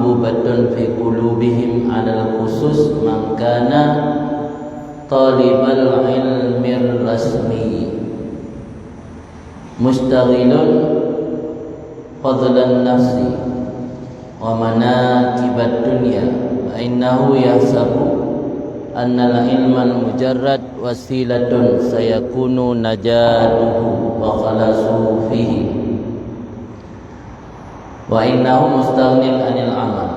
mahbubatun fi qulubihim alal khusus man kana talibal ilmir rasmi mustaghilun fadlan nafsi wa manakibat dunya wa innahu yahsabu annal ilman mujarrad wasilatun sayakunu najaduhu wa khalasu fihi wa innahu mustaghnin anil amal.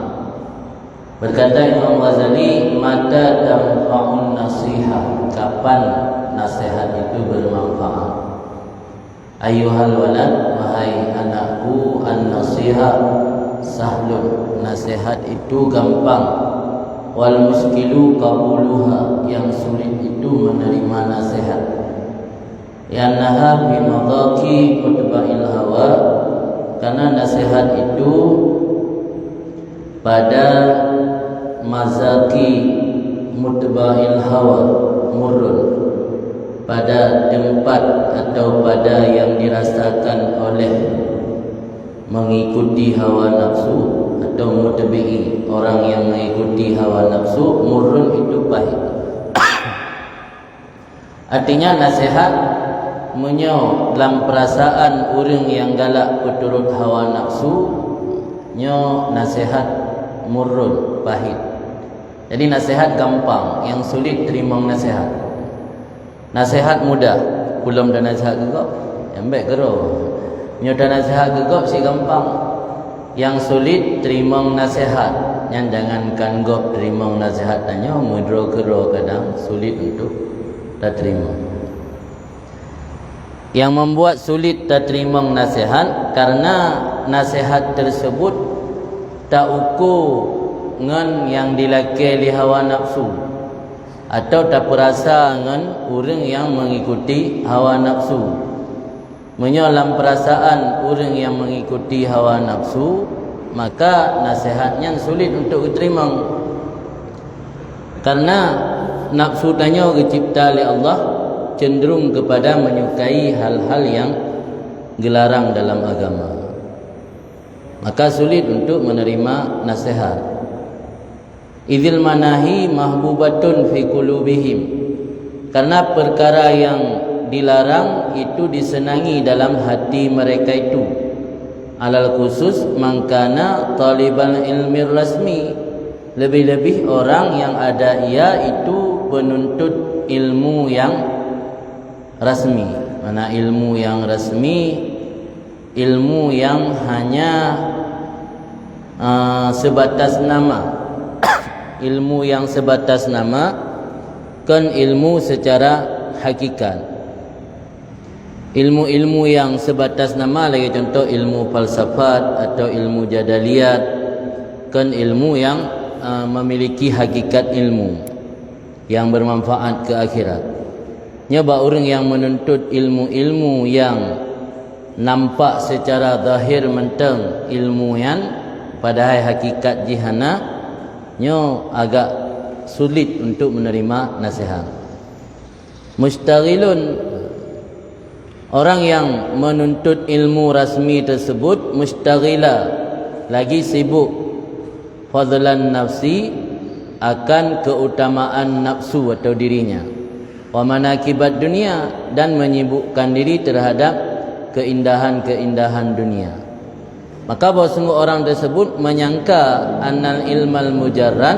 Berkata Imam Ghazali, mata tanfa'un nasihat, kapan nasihat itu bermanfaat? Ayyuhal walad, wahai anakku, an-nasihat sahlun, nasihat itu gampang. Wal muskilu qabuluha, yang sulit itu menerima nasihat. Yannaha bimadaki qutba'il hawa, karena nasihat itu pada mazaki mutba'il hawa, murun, pada tempat atau pada yang dirasakan oleh mengikuti hawa nafsu atau mutbi'i, orang yang mengikuti hawa nafsu, murun itu pahit. Artinya nasihat menyo dalam perasaan orang yang galak berturut hawa nafsu, nyo nasihat murun, pahit. Jadi nasihat gampang, yang sulit terima nasihat. Nasihat mudah, belum dah nasihat gegap, embek gero. Nyo dah nasihat gegap si gampang. Yang sulit terima nasihat, yang jangankan gop terima nasihat tanya mudro gero, kadang sulit untuk dah terima. Yang membuat sulit tak terima nasihat karena nasihat tersebut tak ukur ngan yang dilakir di hawa nafsu, atau tak perasa ngan orang yang mengikuti hawa nafsu. Menyolam perasaan orang yang mengikuti hawa nafsu, maka nasihatnya sulit untuk diterima. Karena nafsu tanya dicipta oleh Allah cenderung kepada menyukai hal-hal yang dilarang dalam agama, maka sulit untuk menerima nasihat. Idzil manahi mahbubatun fi qulubihim, karena perkara yang dilarang itu disenangi dalam hati mereka itu. Alal khusus mangkana talibal ilmi rasmi, lebih-lebih orang yang ada ia itu penuntut ilmu yang rasmi. Mana ilmu yang rasmi? Ilmu yang hanya sebatas nama. Ilmu yang sebatas nama, kan ilmu secara hakikat. Ilmu-ilmu yang sebatas nama lagi, contoh ilmu falsafat atau ilmu jadaliyat, kan ilmu yang memiliki hakikat ilmu yang bermanfaat ke akhirat. Nyoba orang yang menuntut ilmu-ilmu yang nampak secara zahir menteng ilmu yang padahal hakikat jihana, nyo agak sulit untuk menerima nasihat. Mustaghilun, orang yang menuntut ilmu rasmi tersebut mustaghila, lagi sibuk fadlan nafsi, akan keutamaan nafsu atau dirinya, wa manakibat dunia, dan menyibukkan diri terhadap keindahan-keindahan dunia. Maka bahawa sungguh orang tersebut menyangka annal ilmal mujarrad,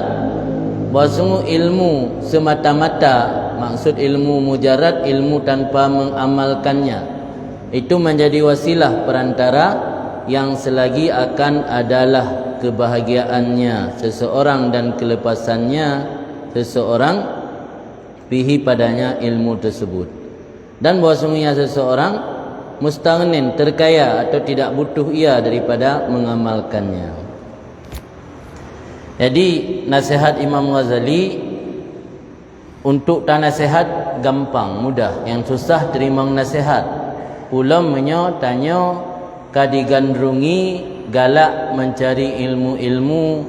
bahawa sungguh ilmu semata-mata, maksud ilmu mujarrad, ilmu tanpa mengamalkannya, itu menjadi wasilah perantara yang selagi akan adalah kebahagiaannya seseorang dan kelepasannya seseorang bihi padanya ilmu tersebut. Dan bahawa sungguhnya seseorang mustaghnin, terkaya atau tidak butuh ia daripada mengamalkannya. Jadi nasihat Imam Ghazali, untuk tak nasihat gampang, mudah. Yang susah terima nasihat. Pulang menyo tanya kadigandrungi galak mencari ilmu-ilmu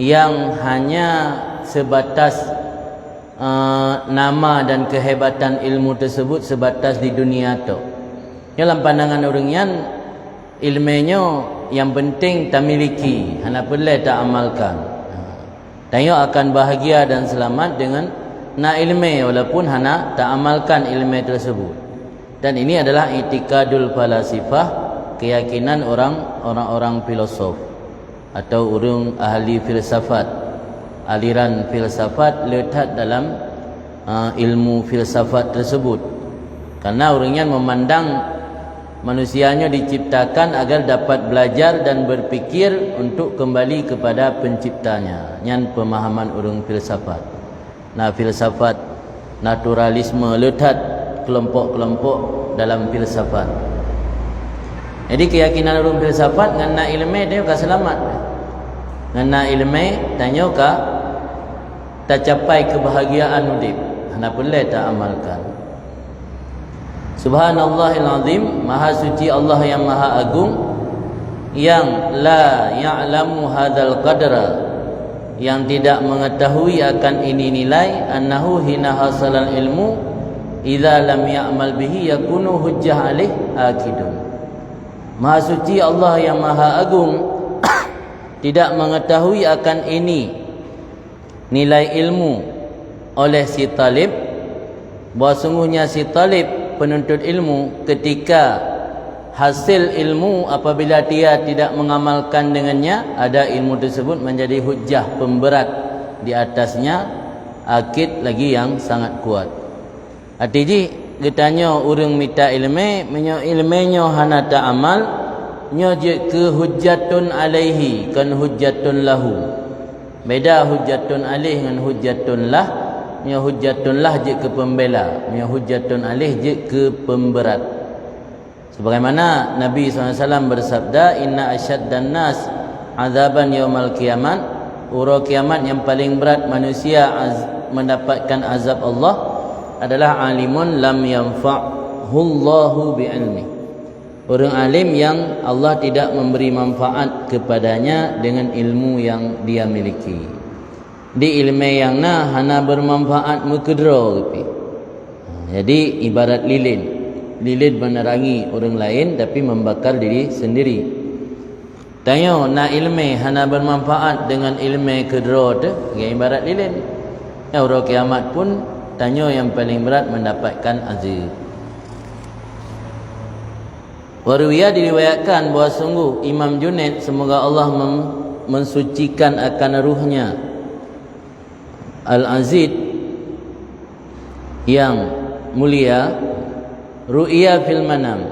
yang hanya sebatas nama dan kehebatan ilmu tersebut sebatas di dunia tu. Dalam pandangan orang yang ilmunya yang penting tak miliki, hana pelai tak amalkan. Tanya akan bahagia dan selamat dengan na ilmu walaupun hana tak amalkan ilmu tersebut. Dan ini adalah i'tiqadul falasifah, keyakinan orang-orang filosof atau orang ahli filsafat. Aliran filsafat letak dalam ilmu filsafat tersebut. Karena orangnya memandang manusianya diciptakan agar dapat belajar dan berfikir untuk kembali kepada penciptanya. Yang pemahaman orang filsafat. Nah, filsafat naturalisme letak kelompok-kelompok dalam filsafat. Jadi keyakinan orang filsafat ngana ilmu dia ka selamat. Ngana ilmu tanya ka tak capai kebahagiaan hidup. Hana boleh tak amalkan. Subhanallahil azim, maha suci Allah yang maha agung, yang la ya'lamu hadzal qadra, yang tidak mengetahui akan ini nilai, annahu hina hasalal ilmu idza lam ya'mal bihi yakunu hujjah alaih akidun. Maha suci Allah yang maha agung tidak mengetahui akan ini nilai ilmu oleh si talib, bahawa sungguhnya si talib penuntut ilmu ketika hasil ilmu apabila dia tidak mengamalkan dengannya, ada ilmu tersebut menjadi hujjah pemberat di atasnya, akid lagi yang sangat kuat. Artinya ditanya orang minta ilmu, menyo ilmunya hana tak amal, nyo je ke hujjatun alaihi kan hujjatun lahu. Beda hujjatun alaih dengan hujjatun lah. Nyo hujjatun lah je ke pembela, nyo hujjatun alaih je ke pemberat. Sebagaimana Nabi SAW bersabda, inna asyaddan nas azaban yaumal kiamat, ura kiamat yang paling berat manusia mendapatkan azab Allah adalah alimun lam yanfa'hullahu bi'ilmi, orang alim yang Allah tidak memberi manfaat kepadanya dengan ilmu yang dia miliki. Di ilmu yang hana bermanfaat mukedra. Jadi ibarat lilin. Lilin menerangi orang lain tapi membakar diri sendiri. Tanya na ilmu hana bermanfaat dengan ilmu kedra tu, ibarat lilin. Orang kiamat pun tanya yang paling berat mendapatkan azab. Waruya diriwayatkan bahawa sungguh Imam Junaid, semoga Allah mensucikan akan ruhnya, Al-Aziz yang mulia, ru'ya fil manam,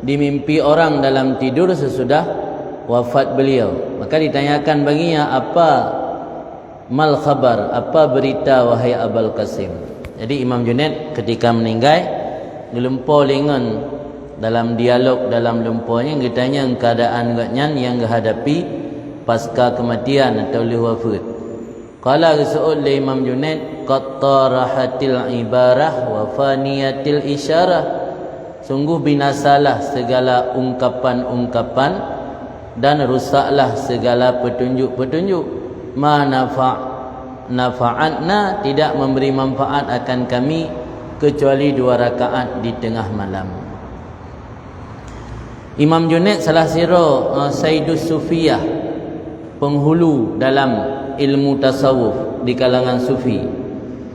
dimimpi orang dalam tidur sesudah wafat beliau. Maka ditanyakan baginya, apa mal khabar, apa berita wahai Abul Qasim. Jadi Imam Junaid ketika meninggal gelempar lengan dalam dialog dalam lempurnya, ditanya keadaan yang hadapi pasca kematian atau wafat. Qala Rasul Imam Junaid, qattarahatil ibarah wa faniyatil isyarah, sungguh binasalah segala ungkapan-ungkapan dan rusaklah segala petunjuk-petunjuk. Ma nafa'atna, tidak memberi manfaat akan kami kecuali 2 rakaat di tengah malam. Imam Junaid salah sira Sayyidus Sufiyah, penghulu dalam ilmu tasawuf di kalangan sufi.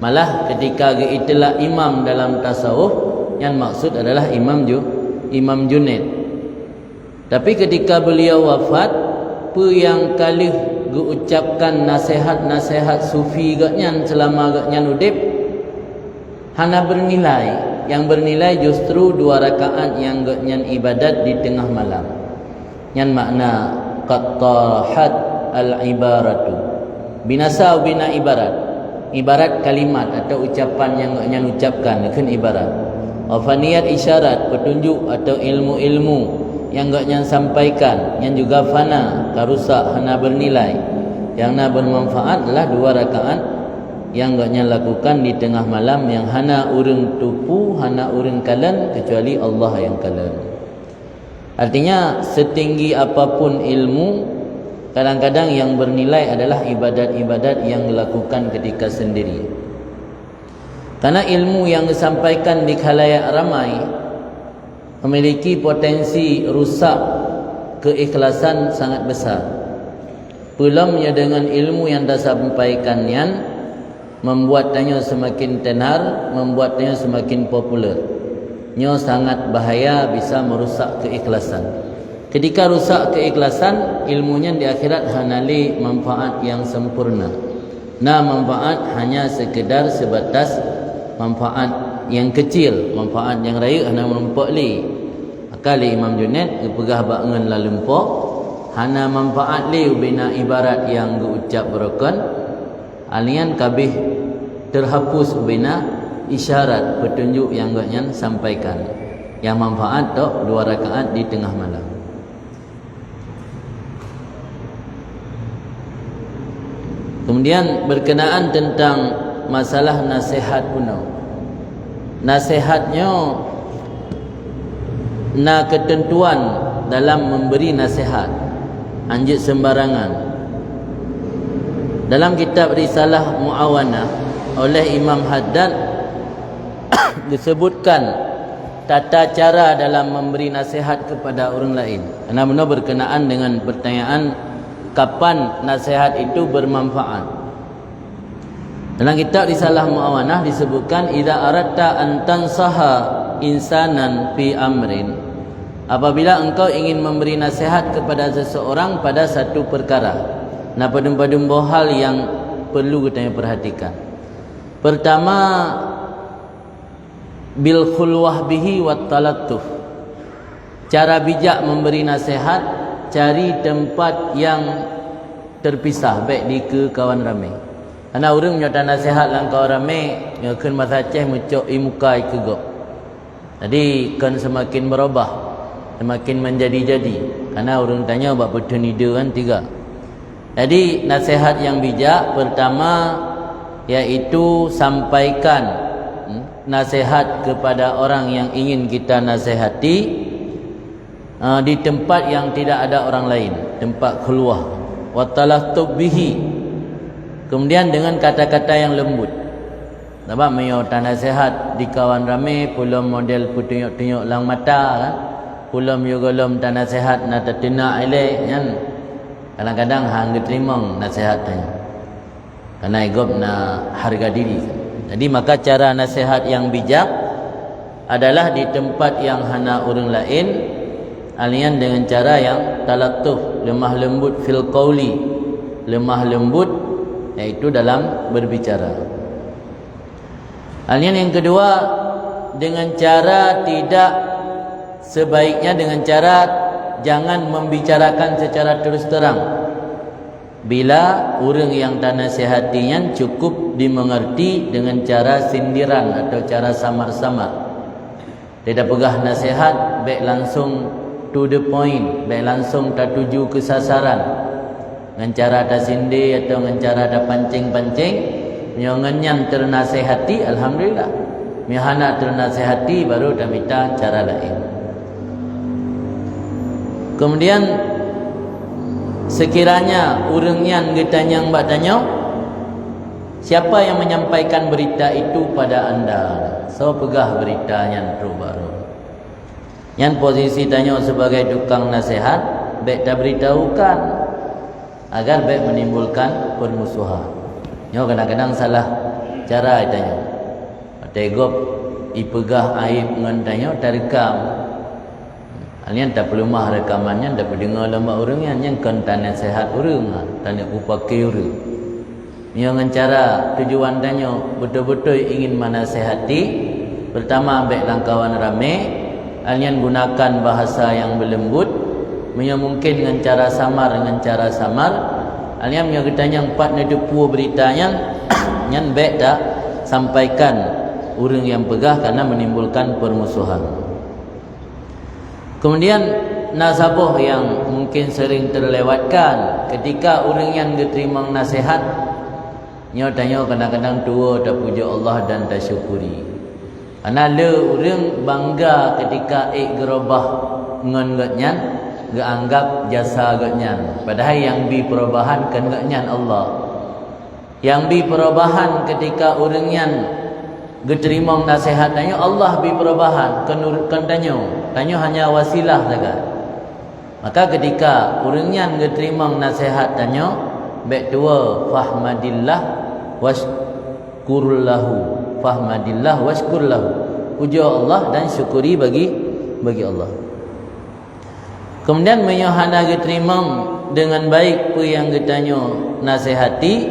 Malah ketika itulah imam dalam tasawuf, yang maksud adalah Imam Junaid. Tapi ketika beliau wafat, apa yang kali diucapkan nasihat-nasihat sufi gaknyan selama gaknyan udip hana bernilai. Yang bernilai justru 2 rakaat yang gaknyan ibadat di tengah malam. Yang makna qattarahat al-ibaratu, binasa bina ibarat kalimat atau ucapan yang ucapkan kan ibarat. Afaniyat isyarat, petunjuk atau ilmu-ilmu yang gaknya sampaikan, yang juga fana, karusak, hana bernilai. Yang na bermanfaat adalah 2 rakaat yang gaknya lakukan di tengah malam, yang hana urang tupu, hana urang kalan kecuali Allah yang kalan. Artinya setinggi apapun ilmu, kadang-kadang yang bernilai adalah ibadat-ibadat yang dilakukan ketika sendiri. Karena ilmu yang disampaikan di khalayak ramai memiliki potensi rusak keikhlasan sangat besar. Pulamnya dengan ilmu yang dah sampaikan yang membuatnya semakin tenar, membuatnya semakin popular. Nyo sangat bahaya, bisa merusak keikhlasan. Ketika rusak keikhlasan, ilmunya di akhirat hanali manfaat yang sempurna. Nah, manfaat hanya sekedar sebatas manfaat yang kecil, manfaat yang raya hanya menumpuk li. Akali Imam Junaid pegah bangun lalu lumpuk, hana manfaat li bina ibarat yang ucap berokon, alian kabih terhapus bina isyarat petunjuk yang gaknya sampaikan. Yang manfaat tok 2 rakaat di tengah malam. Kemudian berkenaan tentang masalah nasihat kuno. Nasihatnya na ketentuan dalam memberi nasihat, anjit sembarangan. Dalam kitab Risalah Muawanah oleh Imam Haddad disebutkan tata cara dalam memberi nasihat kepada orang lain. Karena benar berkenaan dengan pertanyaan kapan nasihat itu bermanfaat. Dalam kitab Risalah Muawanah disebutkan idza aradta an tansaha insanan fi amrin, apabila engkau ingin memberi nasihat kepada seseorang pada satu perkara. Nah, pada hal yang perlu kita perhatikan. Pertama, bil khulwah bihi wat talattuf. Cara bijak memberi nasihat, cari tempat yang terpisah, baik di ke kawan ramai. Karena orang nyata nasihat lang kawan ramai, nyakeun masa Aceh mucuk imukai kegok. Jadi kan semakin berubah, semakin menjadi-jadi. Karena orang tanya buat betul ide kan 3. Jadi nasihat yang bijak pertama yaitu sampaikan nasihat kepada orang yang ingin kita nasihati di tempat yang tidak ada orang lain, tempat keluar. Wa talattub bihi. Kemudian dengan kata-kata yang lembut. Nampak mayo nasihat di kawan ramai, pulang model putunyuk-tunyuk lang mata kan. Pulang yo golom nasihat na tertina elek kan. Kadang-kadang hang diterima nasihatnya. Karena igop na harga diri. Jadi maka cara nasihat yang bijak adalah di tempat yang hana orang lain, alian dengan cara yang talattuf, lemah lembut fil qauli, lemah lembut yaitu dalam berbicara. Alian yang kedua, dengan cara tidak sebaiknya dengan cara jangan membicarakan secara terus terang. Bila orang yang tak nasihatinya cukup dimengerti dengan cara sindiran atau cara samar-samar. Tidak pegah nasihat, baik langsung to the point, baik langsung tak tuju ke sasaran. Dengan cara tak sindir atau dengan cara tak pancing-pancing, yang ternasihati, alhamdulillah. Mihana ternasihati baru dah minta cara lain. Kemudian sekiranya orang yang getanyang batanya, siapa yang menyampaikan berita itu pada anda? So pegah berita yang baru. Yang posisi tanya sebagai tukang nasihat, baik tak beritahukan agar baik menimbulkan permusuhan. Nyo kadang-kadang salah cara tanya. Tegop ipegah aib ngan tanya tarekam. Alian tak perlu mah rekamannya, tak perlu dengar lama orang yang kan nasihat orang, tanya upaki orang. Nyo dengan cara tujuan tanya betul-betul ingin menasihati, pertama ambil langkawan ramai, alian gunakan bahasa yang berlembut, mungkin dengan cara samar, alian yang ditanya 4 beritanya yang baik tak sampaikan orang yang pegah karena menimbulkan permusuhan. Kemudian nasabah yang mungkin sering terlewatkan ketika orang yang diterima nasihat, nyo tanya kadang-kadang tua tak puja Allah dan tak syukuri. Karena le orang bangga ketika gerobah ngan gatnya, anggap jasa gatnya. Padahal yang bi perubahan kan gatnya Allah. Yang bi perubahan ketika orang yang diterima nasihatnya Allah bi perubahan kan tanya hanya wasilah saja. Maka ketika urangnya terima nasihat tanya, baik tua fahmadillah washkurlahu, fahmadillah washkurlahu, puja Allah dan syukuri bagi Allah. Kemudian menyohana terima dengan baik pu yang ditanya nasihati,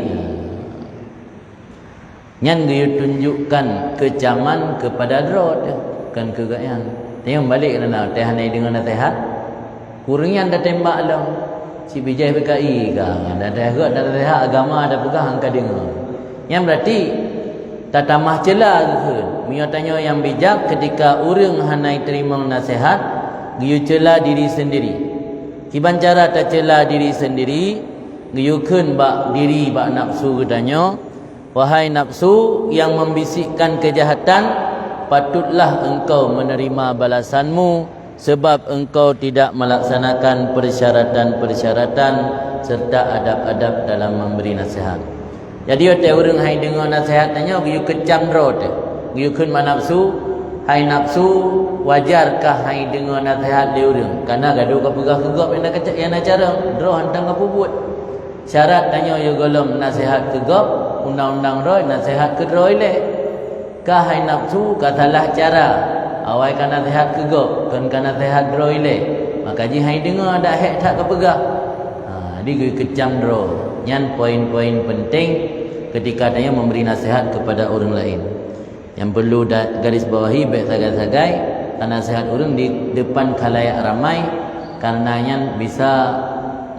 nyan dia tunjukkan kecaman kepada drot kan kegayan. Tengok balik kerana teh hanai dengan nasihat. Kurangnya anda tembak lah. Si bijai PKI kan. Anda agak dah nasihat agama ada pegang angka dengar. Yang berarti tak tamah celah ke. Mia tanya yang bijak ketika orang hanai terima nasihat, dia celah diri sendiri. Kiban cara tak celah diri sendiri, dia kun bak diri bak nafsu katanya. Wahai nafsu yang membisikkan kejahatan, patutlah engkau menerima balasanmu sebab engkau tidak melaksanakan persyaratan-persyaratan serta adab-adab dalam memberi nasihat. Jadi ada orang hai dengar nasihat tanya, you kecam rot. You kun nafsu, hai nafsu, wajarkah hai dengar nasihat dia orang? Karena gaduh ka pegah kegap yang nak kecak yang nak cara, draw hantang apa buat. Syarat tanya you golom nasihat kegap, undang-undang roy nasihat ke roy le. Kah hai nafsu katalah cara awai kan nasihat kegap kan nasihat roy le. Maka ji hai dengar dak hek tak kepegah. Di kecam draw. Nyan poin-poin penting ketika tanya memberi nasihat kepada orang lain. Yang perlu garis bawahi baik sagai-sagai nasihat orang di depan khalayak ramai, karenanya bisa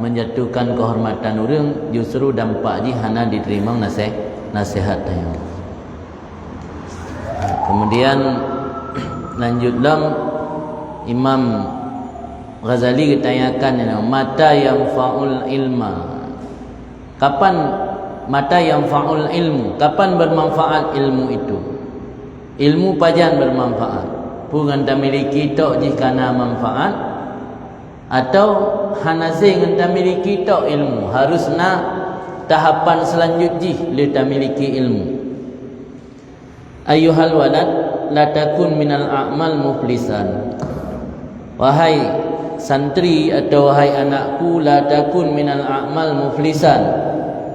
menjatuhkan kehormatan orang, justru dampak ji hana diterima nasihat tanya. Kemudian lanjutlah Imam Ghazali ditanyakan mata yang faul ilma. Kapan mata yang faul ilmu? Kapan bermanfaat ilmu itu? Ilmu pajan bermanfaat. Bukan tak miliki tok jika na manfaat, atau hanasi yang tak miliki tok ilmu. Harusnya tahapan selanjutnya le tak miliki ilmu. Ayuhal walad la takun minal a'mal muflisan. Wahai santri atau wahai anakku, la takun minal a'mal muflisan.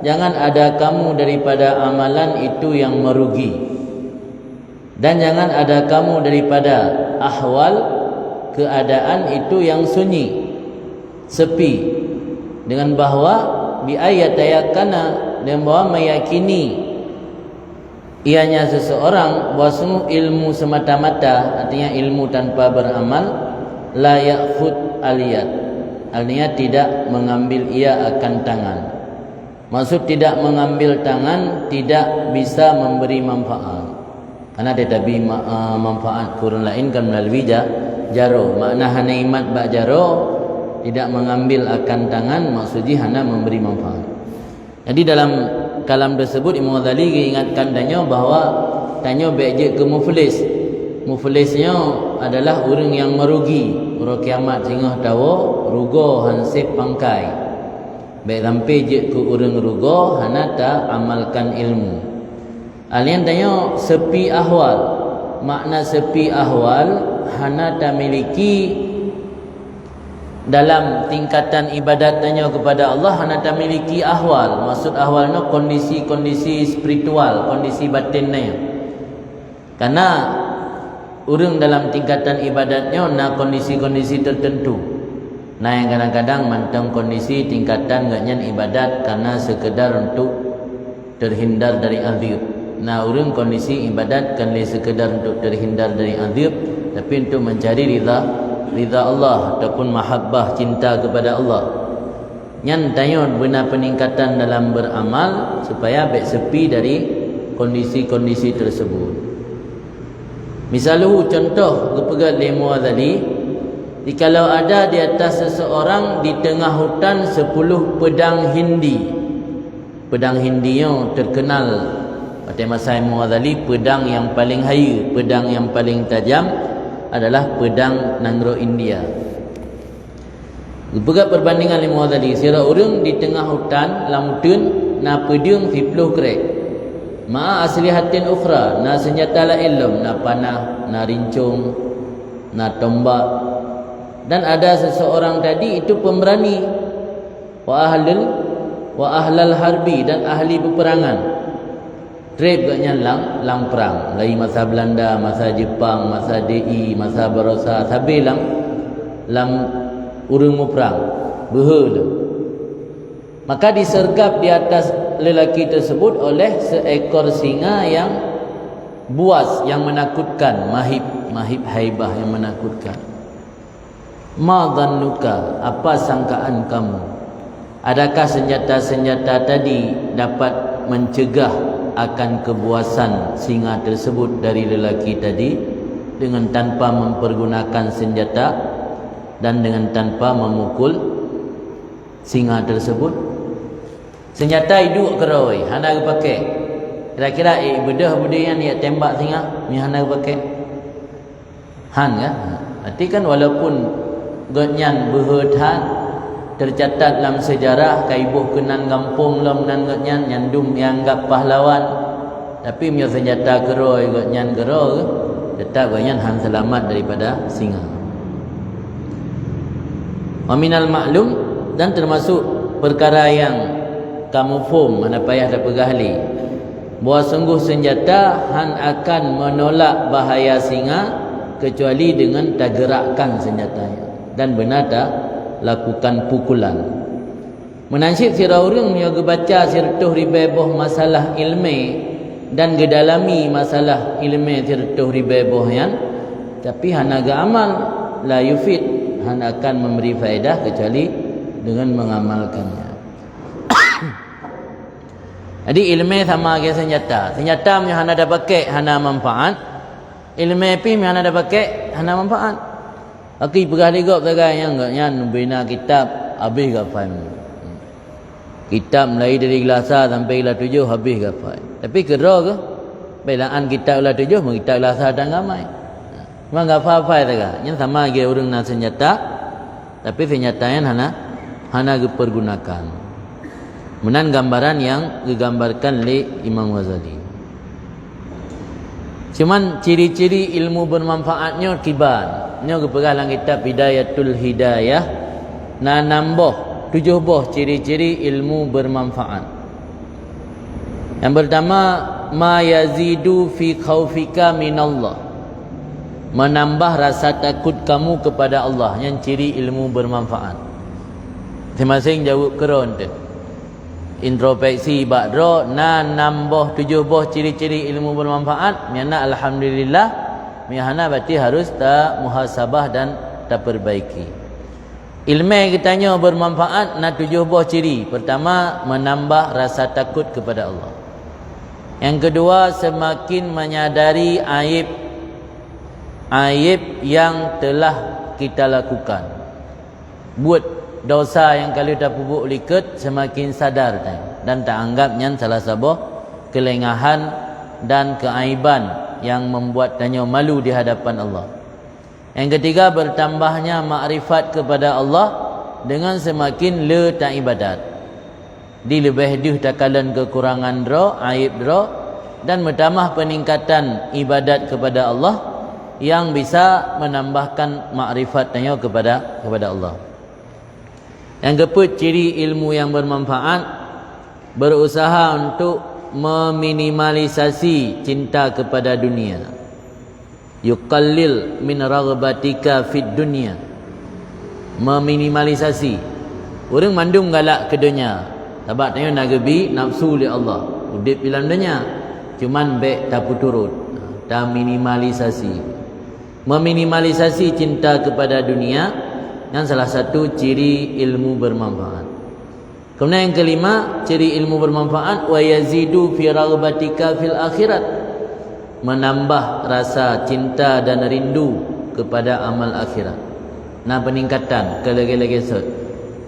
Jangan ada kamu daripada amalan itu yang merugi. Dan jangan ada kamu daripada ahwal keadaan itu yang sunyi, sepi. Dengan bahawa bi ayatayakana, dan bahawa meyakini ianya seseorang bahawa sungguh ilmu semata-mata, artinya ilmu tanpa beramal, la ya'khud aliyat, artinya tidak mengambil ia akan tangan. Maksud tidak mengambil tangan, tidak bisa memberi manfaat. Karena tetapi manfaat kurun lain kan melalui jaro. Makna hana imat bak jaro, tidak mengambil akan tangan, maksudnya hana memberi manfaat. Jadi dalam kalam tersebut Imam Ghazali ingatkan tanya bahawa tanya baik ke muflis. Muflisnya adalah orang yang merugi. Orang kiamat sehingga tahu rugo hansip pangkai. Baik sampai je ke orang rugo hana tak amalkan ilmu. Alian tanya sepi ahwal. Makna sepi ahwal hana tak miliki dalam tingkatan ibadat tanya kepada Allah, hana tak miliki ahwal. Maksud ahwalnya kondisi-kondisi spiritual, kondisi batinnya. Karena orang dalam tingkatan ibadatnya na kondisi-kondisi tertentu. Nah yang kadang-kadang mantang kondisi tingkatan gaknya ibadat karena sekedar untuk terhindar dari azab. Nah orang kondisi ibadat kan sekedar untuk terhindar dari azab, tapi untuk mencari ridha Allah ataupun mahabbah, cinta kepada Allah. Yang tanya benar peningkatan dalam beramal supaya baik sepi dari kondisi-kondisi tersebut. Misalnya contoh kepegat lemo tadi, jikalau ada di atas seseorang di tengah hutan 10 pedang Hindi. Pedang Hindi yang terkenal pada masa Imam Ghazali, pedang yang paling hayu, pedang yang paling tajam adalah pedang Nangro India. Begat perbandingan Imam Ghazali, sira orang di tengah hutan lamutun na pedang 10 krek. Ma aslihatin ukhra, na senjata la ilm, na panah, na rincung, na tombak. Dan ada seseorang tadi itu pemberani, wa ahlal harbi, dan ahli peperangan. Trip katnya lang perang. Lai masa Belanda, masa Jepang, masa DI, masa Barossa, sampai lam urang mu perang. Behul. Maka disergap di atas lelaki tersebut oleh seekor singa yang buas, yang menakutkan, mahib haibah yang menakutkan. Ma dhannuka, apa sangkaan kamu? Adakah senjata-senjata tadi dapat mencegah akan kebuasan singa tersebut dari lelaki tadi dengan tanpa mempergunakan senjata dan dengan tanpa memukul singa tersebut? Senjata hidup keroi hana pakai. Kira-kira bedah yang dia tembak singa ni hana pakai. Han kan? Berarti kan walaupun gotnyan berhuthan tercatat dalam sejarah kaibuh kenan kampung lam nan gotnyan nyandum yang anggap pahlawan, tapi punya senjata keroi gotnyan kero tetap gotnyan han selamat daripada singa. Wa minal maklum, dan termasuk perkara yang kamu faham, mana payah dah pegahli, bahawa sungguh senjata han akan menolak bahaya singa kecuali dengan tak gerakkan senjatanya dan benar tak lakukan pukulan. Menansib sirah orang yang baca sirtuh ribeboh masalah ilmi dan gedalami masalah ilmi sirtuh ribeboh yan, tapi han aga amal la yufid, han akan memberi faedah kecuali dengan mengamalkannya. Jadi ilmu sama dengan senjata. Senjata yang hana ada pakai hana manfaat. Ilmu pi yang hana ada pakai hana manfaat. Aki pegah ligop sagai yang bina kitab habis gafai. Kitab mulai dari kelas 1 sampai kelas 7 habis gafai. Tapi kira ke belaan kitab kelas 7 mung kitab kelas 1 dan ramai. Memang gafai sagai. Yang sama dengan orang nak senjata, tapi senjata yang hana dipergunakan. Menan gambaran yang digambarkan oleh Imam Ghazali. Cuman ciri-ciri ilmu bermanfaatnya kibar. Ini kepegang dalam kitab Hidayatul Hidayah. Na nambah 7 buah ciri-ciri ilmu bermanfaat. Yang pertama, ma yazidu fi khaufika minallah. Menambah rasa takut kamu kepada Allah. Yang ciri ilmu bermanfaat. Masing-masing jawab keron tu. Introspeksi bakro na nambah 7 buah ciri-ciri ilmu bermanfaat. Miana alhamdulillah, miana berarti harus tak muhasabah dan tak perbaiki. Ilmu kitanya bermanfaat na 7 buah ciri. Pertama, menambah rasa takut kepada Allah. Yang kedua, semakin menyadari aib yang telah kita lakukan. Buat dosa yang kalau dah pupuk liket, semakin sadar dan tak anggapnya salah sebuah kelengahan dan keaiban yang membuat tanya malu di hadapan Allah. Yang ketiga, bertambahnya makrifat kepada Allah dengan semakin letak ibadat. Dilebih dah takalan kekurangan dro, aib dro, dan bertambah peningkatan ibadat kepada Allah yang bisa menambahkan makrifat tanya kepada Allah. Yang keempat, ciri ilmu yang bermanfaat, berusaha untuk meminimalisasi cinta kepada dunia. Yuqallil min raghbatika fid dunya. Meminimalisasi. Orang mandum galak ke dunia. Sebab tanya nak gebi nafsu li Allah. Udip dalam dunia. Cuman baik tak turut. Tak minimalisasi. Meminimalisasi cinta kepada dunia. Yang salah satu ciri ilmu bermanfaat. Kemudian yang kelima, ciri ilmu bermanfaat, wa yazidu fi raghbatika fil akhirat. Menambah rasa cinta dan rindu kepada amal akhirat. Nah, peningkatan ke lagi-lagi esok.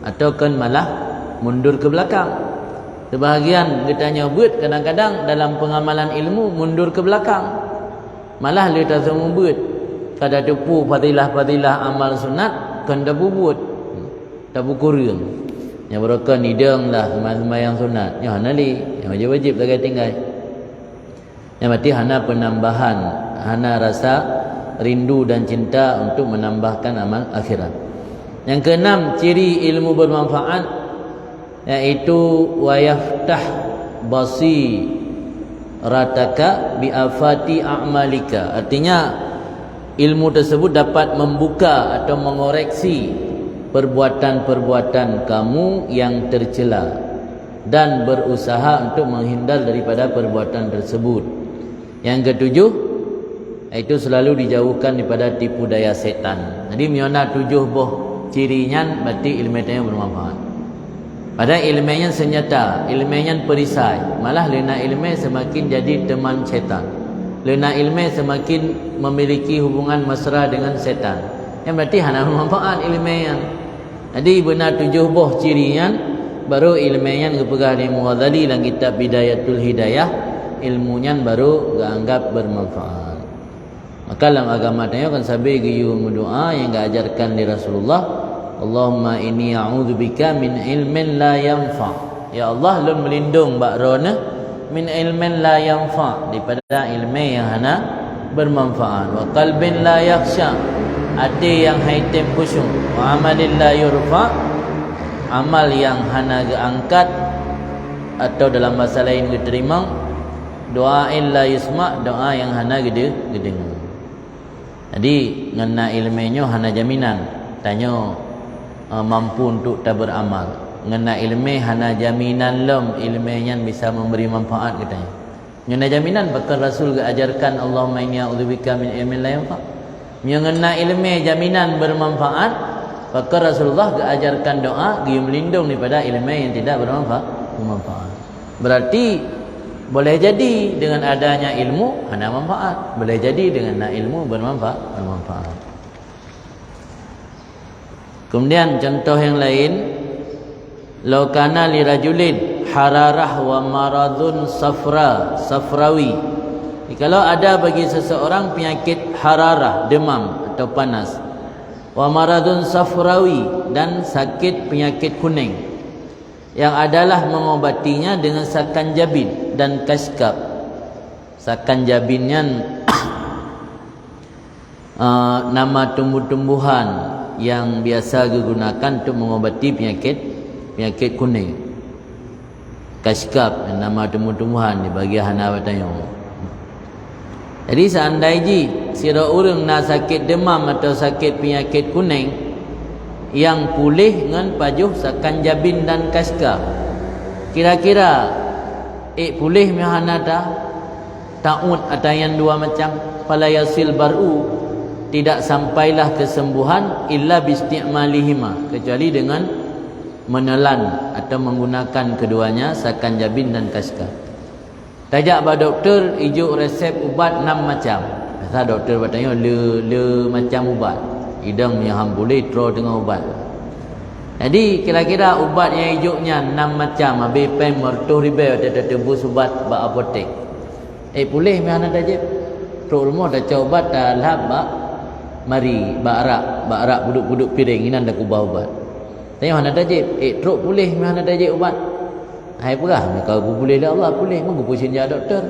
Atau kan malah mundur ke belakang. Sebahagian ditanya buat, kadang-kadang dalam pengamalan ilmu mundur ke belakang. Malah dia tak semua buat. Kada tepu fadilah-fadilah amal sunat kan dah buat, dah kurang. Yang berokon hidung lah sembahyang sunat. Yang nali, yang wajib-wajib tak tinggal. Yang berarti hana penambahan, hana rasa rindu dan cinta untuk menambahkan amal akhirat. Yang keenam, ciri ilmu bermanfaat iaitu wa yaftah basirataka bi afati a'malika. Artinya ilmu tersebut dapat membuka atau mengoreksi perbuatan-perbuatan kamu yang tercela dan berusaha untuk menghindar daripada perbuatan tersebut. Yang ketujuh, itu selalu dijauhkan daripada tipu daya setan. Jadi miona 7 buah cirinya berarti ilmunya bermanfaat. Pada ilmunya senyata, ilmunya perisai. Malah lena ilmu semakin jadi teman setan. Lena ilmu semakin memiliki hubungan mesra dengan setan. Yang berarti hana bermanfaat ilmunya. Jadi benar 7 buah cirinya baru ilmunya kepegah di Mughazali dalam kitab Bidayatul Hidayah, ilmunya baru anggap bermanfaat. Maka dalam agama tanya kan sabi giyu doa yang diajarkan di Rasulullah, Allahumma inni a'udzubika min ilmin la yanfa. Ya Allah, lun melindung bakrona min ilmin la yanfa, daripada ilmu yang hana bermanfaat. Wa qalbin la yakhsha, hati yang haitim khusyuk. Wa amalin la yurfa, amal yang hana diangkat atau dalam bahasa lain diterima. Doa illa yusma, doa yang hana didengar. Jadi ngena ilmunya hana jaminan tanya mampu untuk tak beramal. Ngena ilmu hana jaminan lom ilmunya bisa memberi manfaat katanya. Ngena jaminan bakal Rasul ajarkan Allahumma inni a'udzubika min ilmin la yanfa. Ngena ilmu jaminan bermanfaat, bakal Rasulullah ajarkan doa dia melindung daripada ilmu yang tidak bermanfaat. Berarti boleh jadi dengan adanya ilmu hana manfaat, boleh jadi dengan ilmu bermanfaat. Kemudian contoh yang lain, law kana li rajulin hararah wa maradun safrawi. Kalau ada bagi seseorang penyakit hararah, demam atau panas, wa maradun safrawi, dan sakit penyakit kuning, yang adalah mengobatinya dengan sakan jabin dan kaskab. Sakan jabinnya nama tumbuh-tumbuhan yang biasa digunakan untuk mengobati penyakit kuning. Kaskab nama tumbuh-tumbuhan di bahagian hana batanya. Jadi seandainya sira orang nak sakit demam atau sakit penyakit kuning yang pulih dengan pajuh sakan jabin dan kaskab, kira-kira pulih mihana ta'ud atau yang dua macam fala yasil baru, tidak sampailah kesembuhan illa bisti'malihima, kecuali dengan menelan atau menggunakan keduanya sakan jabin dan kaskab. Tajak ba doktor ijuk resep ubat 6 macam. Kata doktor bertanya le macam ubat. Hidang yang boleh draw dengan ubat. Jadi kira-kira ubat yang hijaunya 6 macam, habis pen mertuh ribe ada tebus ubat ba apotek. Boleh mana tajib? Tok rumah dah cak ubat dah lahap ba mari ba arak buduk-buduk piring inan dah kubah ubat. Tanya mana tajib? Tok boleh mana tajib ubat? Hai perah kau boleh le Allah boleh, mau pusing dia doktor.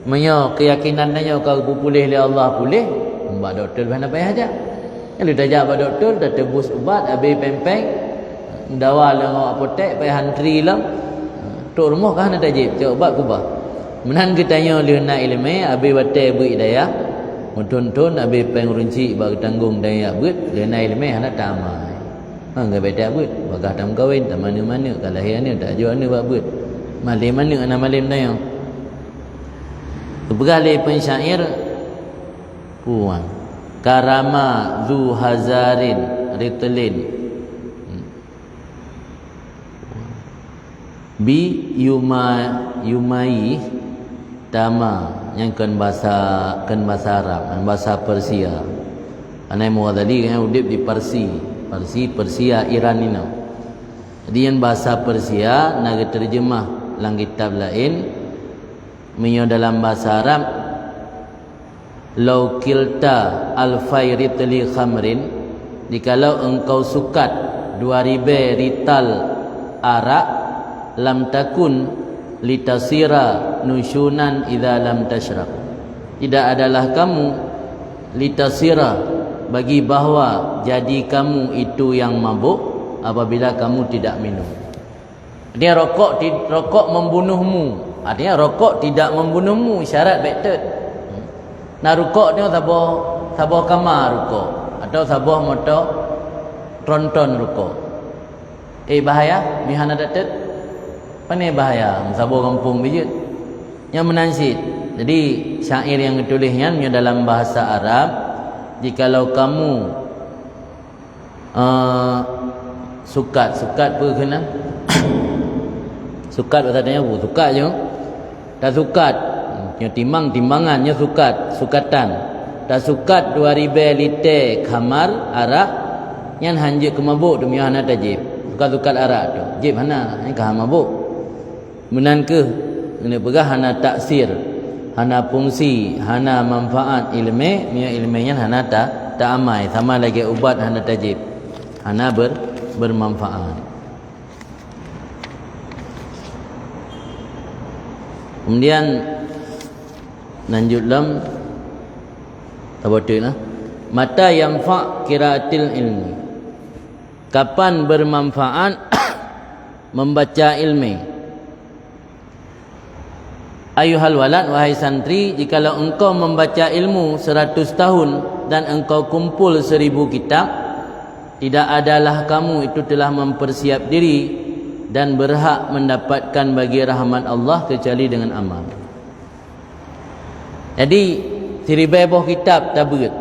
Menyo keyakinan nanya kau boleh le Allah boleh, mbak doktor mana payah aja. Kalau dah jawab doktor, dah tebus ubat, habis pempeng, dawa lah ngawak apotek, payah hantri lah. Tok rumah kan ada tajib, cak ubat kubah. Menan kita tanya lena ilmu, habis batai beri daya, muntun-tun, habis pengrunci bagi tanggung daya buat, lena ilmu hendak tamai. Enggak beda buat, bagah tam kahwin, tam mana-mana, kalau hari ni tak jual ni buat. Malim mana, anak malim tanya. Kebegali pensyair, puan. Karama zu hazarin ritlin bi yumai tama, yang kan bahasa Arab, bahasa Persia. Anai Mughazali kan udip di Persia Iran ini. Jadi yang bahasa Persia nak terjemah dalam kitab lain menyo dalam bahasa Arab, lau kilta alfai ritli khamrin, jikalau engkau sukat 2000 rital arak, lam takun litasira nusyunan idza lam tashrab, tidak adalah kamu litasira bagi bahawa jadi kamu itu yang mabuk apabila kamu tidak minum. Dia rokok membunuhmu. Artinya rokok tidak membunuhmu, syarat betul. Nah rokok ni sabah kamar rokok atau sabah motor tronton rokok. Bahaya, mihana datet. Pane bahaya, sabah kampung bijut. Yang menansid. Jadi syair yang ditulisnya dalam bahasa Arab, jikalau kamu sukat apa kena? Sukat bahasanya apa? Sukat je. Tak sukat. Timbangannya sukatan. Tak sukat 2000 liter khamar arak yang hanjik ke mabuk tu miana tajib. Sukat arak tu. Jib hana, ni kah mabuk. Menan ke? Ini pegah hana taksir, hana fungsi, hana manfaat ilmu, ilmunya hana tak amai, sama lagi ubat hana tajib. Hana bermanfaat. Kemudian lanjut dalam tabatul mata yanfa qiraatil ilmi. Kapan bermanfaat membaca ilmu? Ayuhal walad, wahai santri, jikalau engkau membaca ilmu 100 tahun dan engkau kumpul 1000 kitab, tidak adalah kamu itu telah mempersiap diri dan berhak mendapatkan bagi rahmat Allah kecuali dengan amal. Jadi siribai boh kitab tabut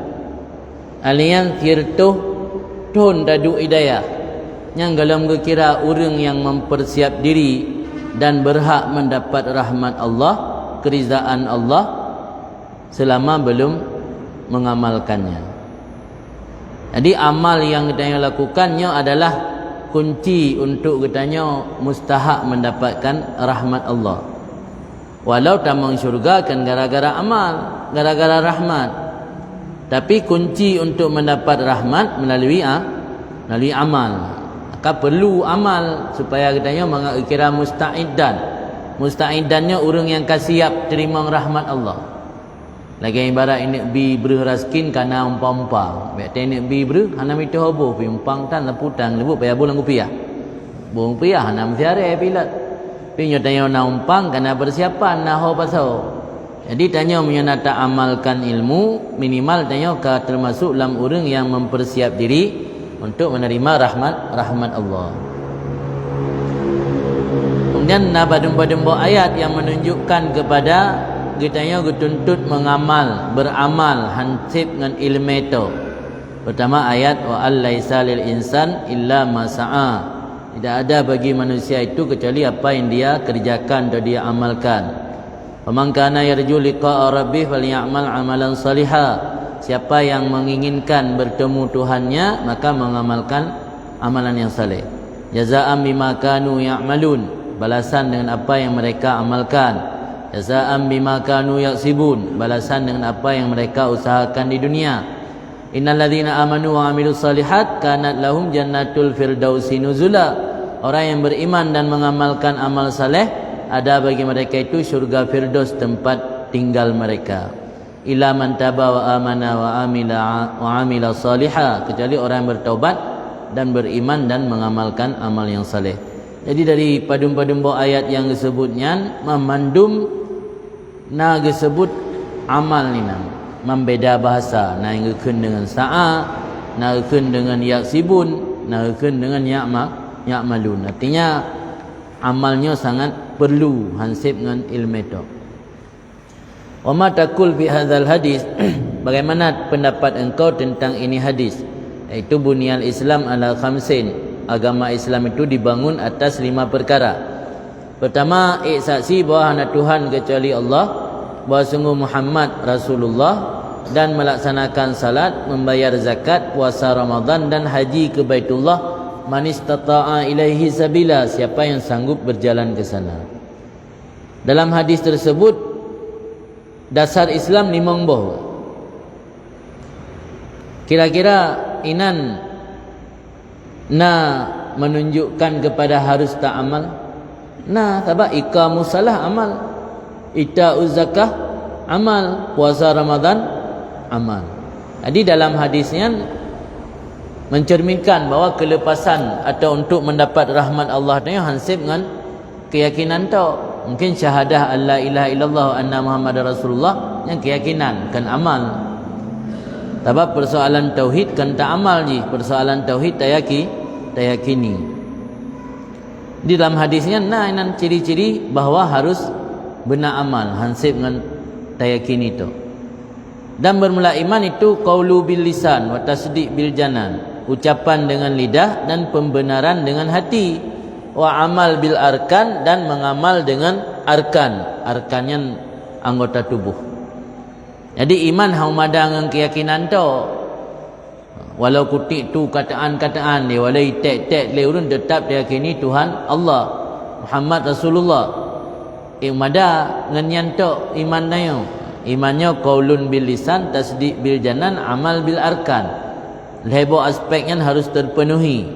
alian tirtuh tun dadu idayah yang dalam kira orang yang mempersiap diri dan berhak mendapat rahmat Allah, keridaan Allah selama belum mengamalkannya. Jadi amal yang kita lakukannya adalah kunci untuk katanya mustahak mendapatkan rahmat Allah. Walau tamang syurga kan gara-gara amal, gara-gara rahmat. Tapi kunci untuk mendapat rahmat melalui amal. Maka perlu amal supaya katanya mengikira musta'iddan. Musta'iddannya orang yang kasiap terima rahmat Allah. Lagi ibarat ini bi berhaskin kana umpa-umpa. Berarti ini bi ber hana mitu hobo pi umpang tan leputang lebu paya bulan rupiah. Bung rupiah hana mesiare pilat. Pi nyotanya na umpang kana persiapan na ho pasau. Jadi tanya menyata amalkan ilmu minimal tanya ka termasuk dalam orang yang mempersiap diri untuk menerima rahmat Allah. Kemudian badum-badum ayat yang menunjukkan kepada kitanya dituntut beramal hansip dengan ilmu itu. Pertama ayat wa allaisa lil insan illa ma sa'a. Tidak ada bagi manusia itu kecuali apa yang dia kerjakan atau dia amalkan. Faman kana yarju liqa'a rabbih falyamal amalan salihah. Siapa yang menginginkan bertemu Tuhannya maka mengamalkan amalan yang saleh. Jazaa'an bima kanu ya'malun, balasan dengan apa yang mereka amalkan. Jazaa'an bima kanu yaksibun, balasan dengan apa yang mereka usahakan di dunia. Innal ladzina amanu wa 'amilus shalihat kanat lahum jannatul firdausi nuzula. Orang yang beriman dan mengamalkan amal saleh, ada bagi mereka itu syurga firdaus tempat tinggal mereka. Illa man taba wa amana wa amila salihah, kecuali orang yang bertaubat dan beriman dan mengamalkan amal yang saleh. Jadi dari padum-padum ayat yang disebutnya memandum na disebut amal ni nam membeda bahasa, na yang gekun dengan sa'a, na gekun dengan yaksibun, na gekun dengan ya'malun. Artinya amalnya sangat perlu hansip dengan ilmu itu. Wa ma taqul fi hadzal hadis, bagaimana pendapat engkau tentang ini hadis? Iaitu bunyal Islam ala khamsin, agama Islam itu dibangun atas 5 perkara. Pertama, saksi bahawa hanya Tuhan kecuali Allah, bahawa sungguh Muhammad Rasulullah, dan melaksanakan salat, membayar zakat, puasa Ramadan dan haji ke Baitullah, man istata'a ilaihi sabila, siapa yang sanggup berjalan ke sana. Dalam hadis tersebut dasar Islam 5 boh. Kira-kira inan na menunjukkan kepada harus tak amal. Nah, tabak iqamus salah amal, ita'uz zakah amal, puasa Ramadan amal. Jadi dalam hadisnya mencerminkan bahawa kelepasan atau untuk mendapat rahmat Allah ni hansip dengan keyakinan tu. Mungkin syahadah alla ilaha illallah anna muhammadar rasulullah yang keyakinan kan amal. Sebab persoalan tauhid kan tak amal je, persoalan tauhid tak yakini. Di dalam hadisnya nan ciri-ciri bahawa harus benar amal hansip dengan tak yakini tu. Dan bermula iman itu qaulu bil lisan wa tasdiq bil janan, ucapan dengan lidah dan pembenaran dengan hati, wa amal bil arkan dan mengamal dengan arkannya anggota tubuh. Jadi iman haumada dengan keyakinan tu. Walau kutik tu kataan-kataan dia, walau tek-tek le urun tetap dia yakini Tuhan Allah, Muhammad Rasulullah. Imada ngenyan tu iman nayo. Imannya qaulun bil lisan, tasdiq bil janan, amal bil arkan. Lebo aspeknya harus terpenuhi.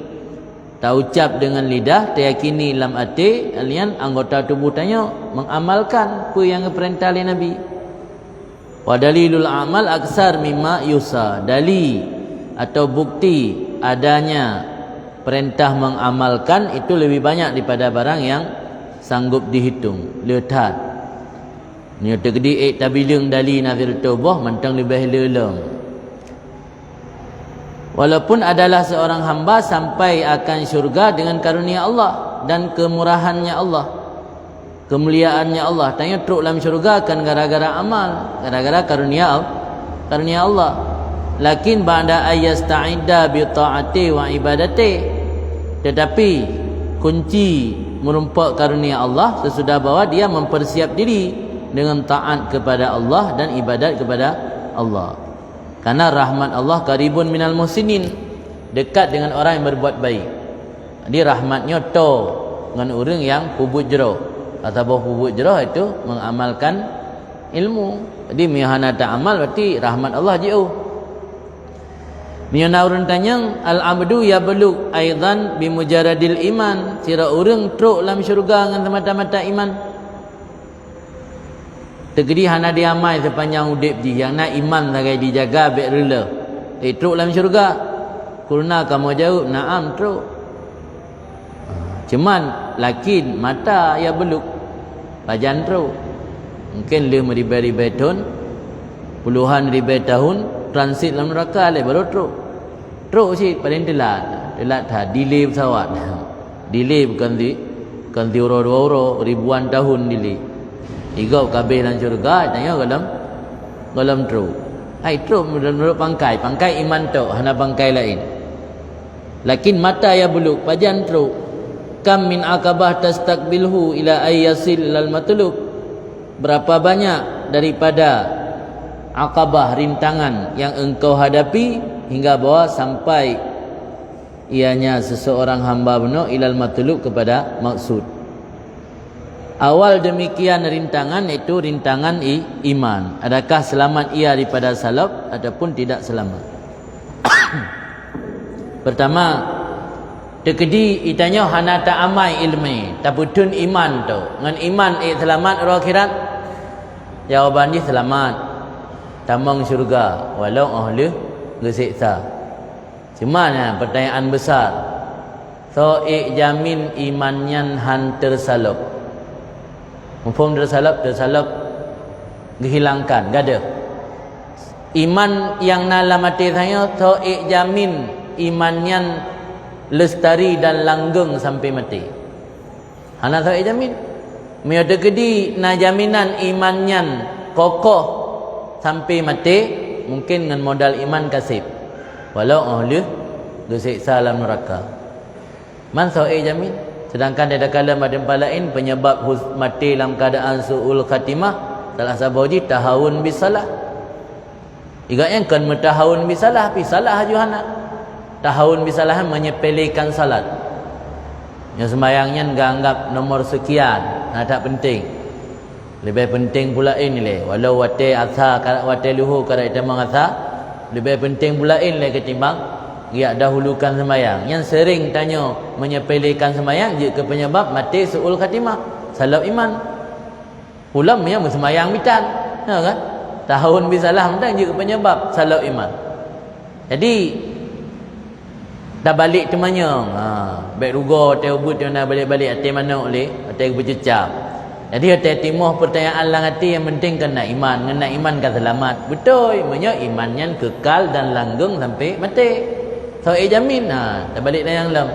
Tak ucap dengan lidah, teryakini dalam hati, alian anggota tubuh tanya mengamalkan apa yang diperintah oleh Nabi. Wa dalilul amal aksar mimma yusa. Dalil atau bukti adanya perintah mengamalkan itu lebih banyak daripada barang yang sanggup dihitung. Letat. Ni tergedi tabilung dalil nazir taubat mentang lebih lelong. Walaupun adalah seorang hamba sampai akan syurga dengan karunia Allah dan kemurahannya Allah, kemuliaannya Allah. Tanya teruk dalam syurga kan gara-gara amal, gara-gara karunia Allah. Lakin ba'da ayasta'idda bi ta'ati wa ibadati. Tetapi kunci merumpak karunia Allah sesudah bahawa dia mempersiap diri dengan taat kepada Allah dan ibadat kepada Allah. Karena rahmat Allah qaribun minal muhsinin, dekat dengan orang yang berbuat baik. Jadi rahmatnya to dengan orang yang pubut jero. Atau pubut jero itu mengamalkan ilmu. Jadi mihana tak amal berarti rahmat Allah jauh. Miana urang tanya al-abdu yablugh aidan bi mujaradil iman. Sira urang truk dalam syurga dengan semata-mata iman. Tegedi hana dia amai sepanjang udip ji yang nak iman sagai dijaga baik rela. Truk dalam syurga. Kurna kamu jauh na'am truk. Cuman lakin mata ya beluk pajan truk. Mungkin 5,000 tahun, puluhan ribu tahun transit dalam neraka le baru truk. Truk sih paling telat dah delay pesawat. Delay bukan di euro ribuan tahun delay. Igau kabeh dalam syurga tanya dalam truk. Hai truk menurut pangkai iman tu hana pangkai lain. Lakin mata ya beluk pajan truk. Kam min akabah tastaqbilhu ila ayyasil lal matlub. Berapa banyak daripada akabah rintangan yang engkau hadapi hingga bawa sampai ianya seseorang hamba benar ilal matlub kepada maksud. Awal demikian rintangan itu rintangan iman. Adakah selamat ia daripada salab ataupun tidak selamat? Pertama, tekedi itanya hana tak amai ilmi, tabutun iman tu. Dengan iman selamat roh akhirat. Jawaban dia selamat. Tamang syurga walau ahli gesiksa. Cuma pertanyaan besar. So jamin imannya han tersalab. Mufhum tersalab dihilangkan, gak ada. Iman yang nala mati saya so jamin imannya lestari dan langgeng sampai mati. Hana so jamin. Mia tegedi na jaminan imannya kokoh sampai mati mungkin dengan modal iman kasib. Walau ahli disiksa dalam neraka. Man so jamin. Sedangkan dia kala madam lain penyebab mati dalam keadaan su'ul khatimah salah sabaji tahawun bisalah. Igaknya kan metahawun bisalah pi salah juhana. Tahawun bisalah menyepelekan salat. Yang sembayangnya enggak anggap nomor sekian, tak penting. Lebih penting pula ini le. Walau wate asa wate luhu kada ita mangasa, lebih penting pula ini le ketimbang ia dahulukan sembahyang. Yang sering tanya menyepelekan sembahyang jika penyebab mati su'ul khatimah, salab iman. Ulam yang sembahyang bitan, ya kan? Tahun bisalah mentang jika penyebab salab iman. Jadi dah balik ke mana? Baik ruga atas ubud dia nak balik-balik atas mana boleh? Atas bercecap. Jadi atas timah pertanyaan lang hati yang penting kena iman. Kena iman kan selamat. Betul. Maksudnya imannya kekal dan langgeng sampai mati. So jamin. Dah balik dah yang lam.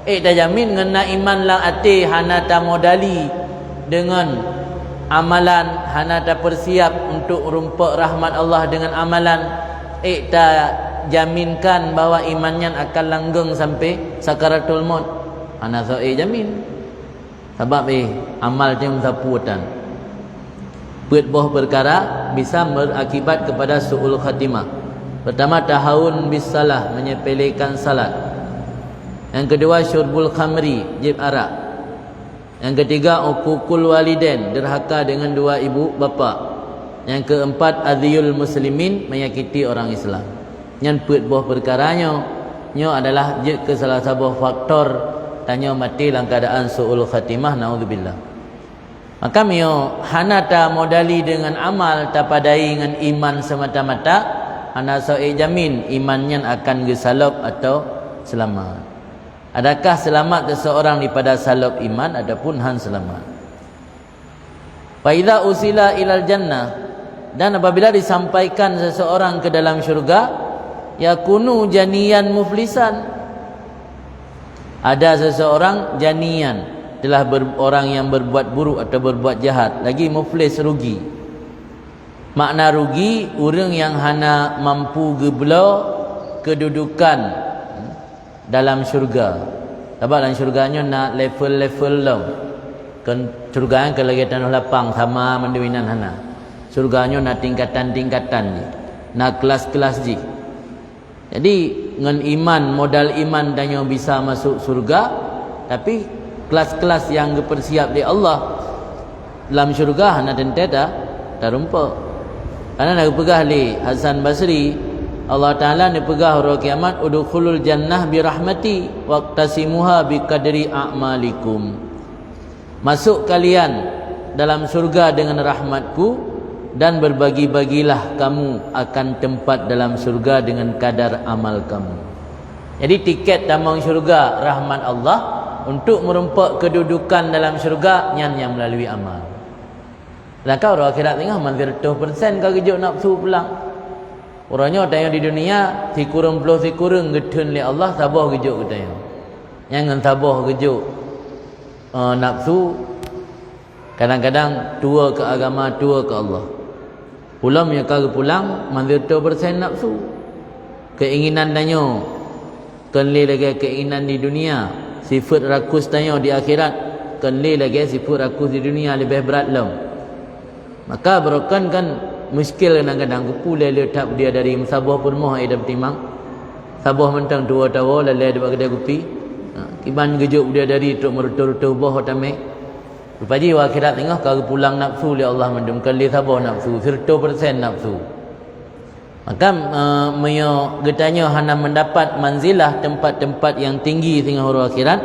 Dah jamin kena iman lang hati hana ta modali dengan amalan, hana ta persiap untuk rumpak rahmat Allah dengan amalan. Ta jaminkan bahawa imannya akan langgeng sampai sakaratul maut. Ana so jamin. Sebab amal dia sapuatan. Buah perkara bisa berakibat kepada su'ul khatimah. Pertama, tahawun bis salah, menyepelekan salat. Yang kedua, syurbul khamri, jib arak. Yang ketiga, uququl walidain, derhaka dengan dua ibu bapa. Yang keempat, adhiyul muslimin, menyakiti orang Islam. Yang buah perkaranya adalah ke salah satu faktor tanya mati dalam keadaan su'ul khatimah, naudzubillah. Maka hana ta modali dengan amal, ta padai dengan iman semata-mata, hana jamin imannya akan gesalop atau selamat. Adakah selamat seseorang daripada salop iman? Adapun han selamat. Fa idza usila ilal jannah, dan apabila disampaikan seseorang ke dalam syurga, yakunu janiyan muflisan. Ada seseorang janian, telah orang yang berbuat buruk atau berbuat jahat, lagi muflis, rugi. Makna rugi, orang yang hana mampu geblo kedudukan dalam syurga. Sebab dalam syurganya nak level-level long. Kan syurga yang kalau kita nak lapang sama mendewinan hana. Syurganya nak tingkatan-tingkatan je. Nak kelas-kelas je. Jadi dengan iman, modal iman dan yang bisa masuk surga, tapi kelas-kelas yang dipersiap di Allah dalam syurga hana tentu dah rumpa. Karena nak pegah li Hasan Basri, Allah Taala ni pegah hari kiamat, udkhulul jannah bi rahmati waqtasimuha bi qadri a'malikum. Masuk kalian dalam surga dengan rahmatku, dan berbagi-bagilah kamu akan tempat dalam surga dengan kadar amal kamu. Jadi tiket damang syurga rahmat Allah, untuk merompak kedudukan dalam syurga yang melalui amal. Dan kau orang akhirat tengah manzir 2% kau kejuk nafsu pulang. Orangnya tanya di dunia sikurung puluh sikurung gedun li Allah, sabar kejuk katanya. Jangan sabar kejuk nafsu. Kadang-kadang tua ke agama, tua ke Allah. Pulang punya kau pulang manzir 2% nafsu. Keinginan tanya kenli lagi keinginan di dunia, sifat rakus tanya di akhirat, kenli lagi sifat rakus di dunia lebih berat lam. Maka berokan kan muskil kadang-kadang kupulai letak dia dari sabah pun moh ada bertimang. Sabah mentang 2 tahun lalai ada kedai kopi. Kiban gejuk dia dari tok merutu-rutu boh tamek. Rupaji wa akhirat tengah kau pulang nafsu li Allah mendum kali sabah nafsu 100% nafsu. Maka getanya hana mendapat manzilah tempat-tempat yang tinggi sehingga huru akhirat,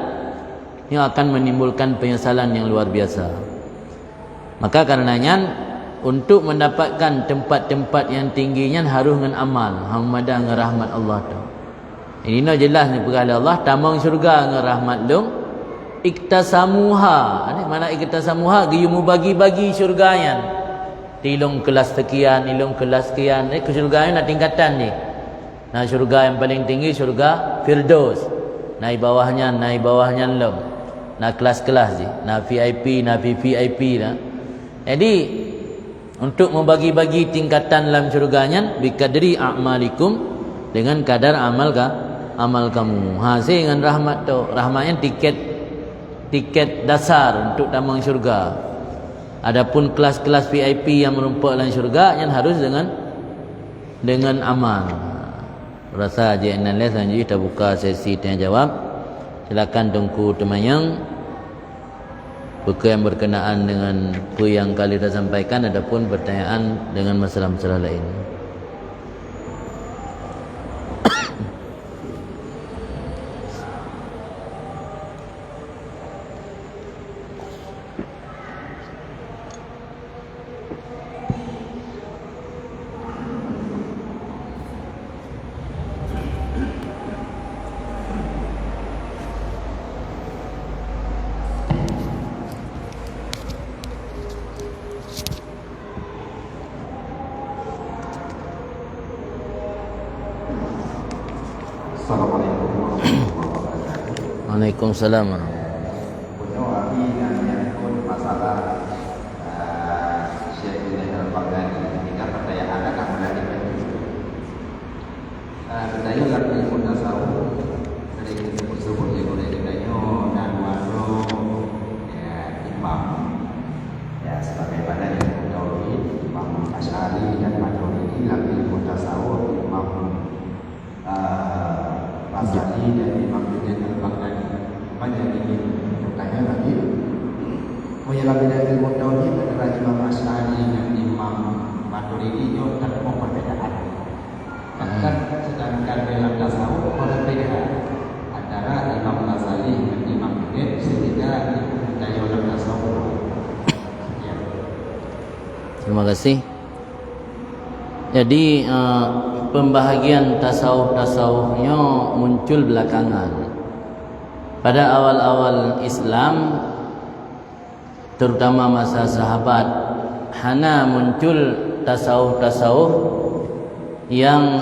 yang akan menimbulkan penyesalan yang luar biasa. Maka karenanya untuk mendapatkan tempat-tempat yang tingginya harus dengan amal, hamada dengan rahmat Allah tu. Ini no jelas ni perkara Allah tamang syurga dengan rahmat long iktasamuha. Ini mana iktasamuha? Giyu bagi-bagi syurganya. Tilung kelas sekian, ilung kelas sekian. Ke syurga ni nak tingkatan ni. Nah syurga yang paling tinggi syurga Firdaus. Naik bawahnya lom. Nah kelas-kelas je. Nah VIP, nah VVIP lah. Jadi untuk membagi-bagi tingkatan dalam syurganya biqadri a'malikum, dengan kadar amal kamu. Hasil dengan rahmat tu. Rahmatnya tiket dasar untuk damang syurga. Adapun kelas-kelas VIP yang merompak dalam syurga yang harus dengan amal. Rasa je analis selanjutnya kita buka sesi tanya jawab. Silakan tunggu temayang buku yang berkenaan dengan apa yang kali kita sampaikan, adapun pertanyaan dengan masalah-masalah lain. Waalaikumsalam. Punya kami yang pun masalah Syekh bin Al-Baghdadi ketika percayaan akan melahirkan itu. Kedayu lagi pun tasawuf dari disebut-sebut oleh kedayu dan waro ya imam ya sebagaimana yang tauhid Imam Asy'ari dan Maturidi lagi pun tasawuf Imam Rasali dan Imam Junaid Al-Baghdadi. Banyak ingin bertanya lagi. Punya beda ilmu tauhid adalah Imam Asy'ari dan Imam Maturidi itu terdapat perbedaan. Bahkan sedangkan dalam tasawuf berbeda antara Imam Rasali dan Imam Junaid sehingga daya dalam tasawuf. Ya. Terima kasih. Jadi pembahagian tasawufnya muncul belakangan. Pada awal-awal Islam, terutama masa sahabat, hana muncul tasawuf yang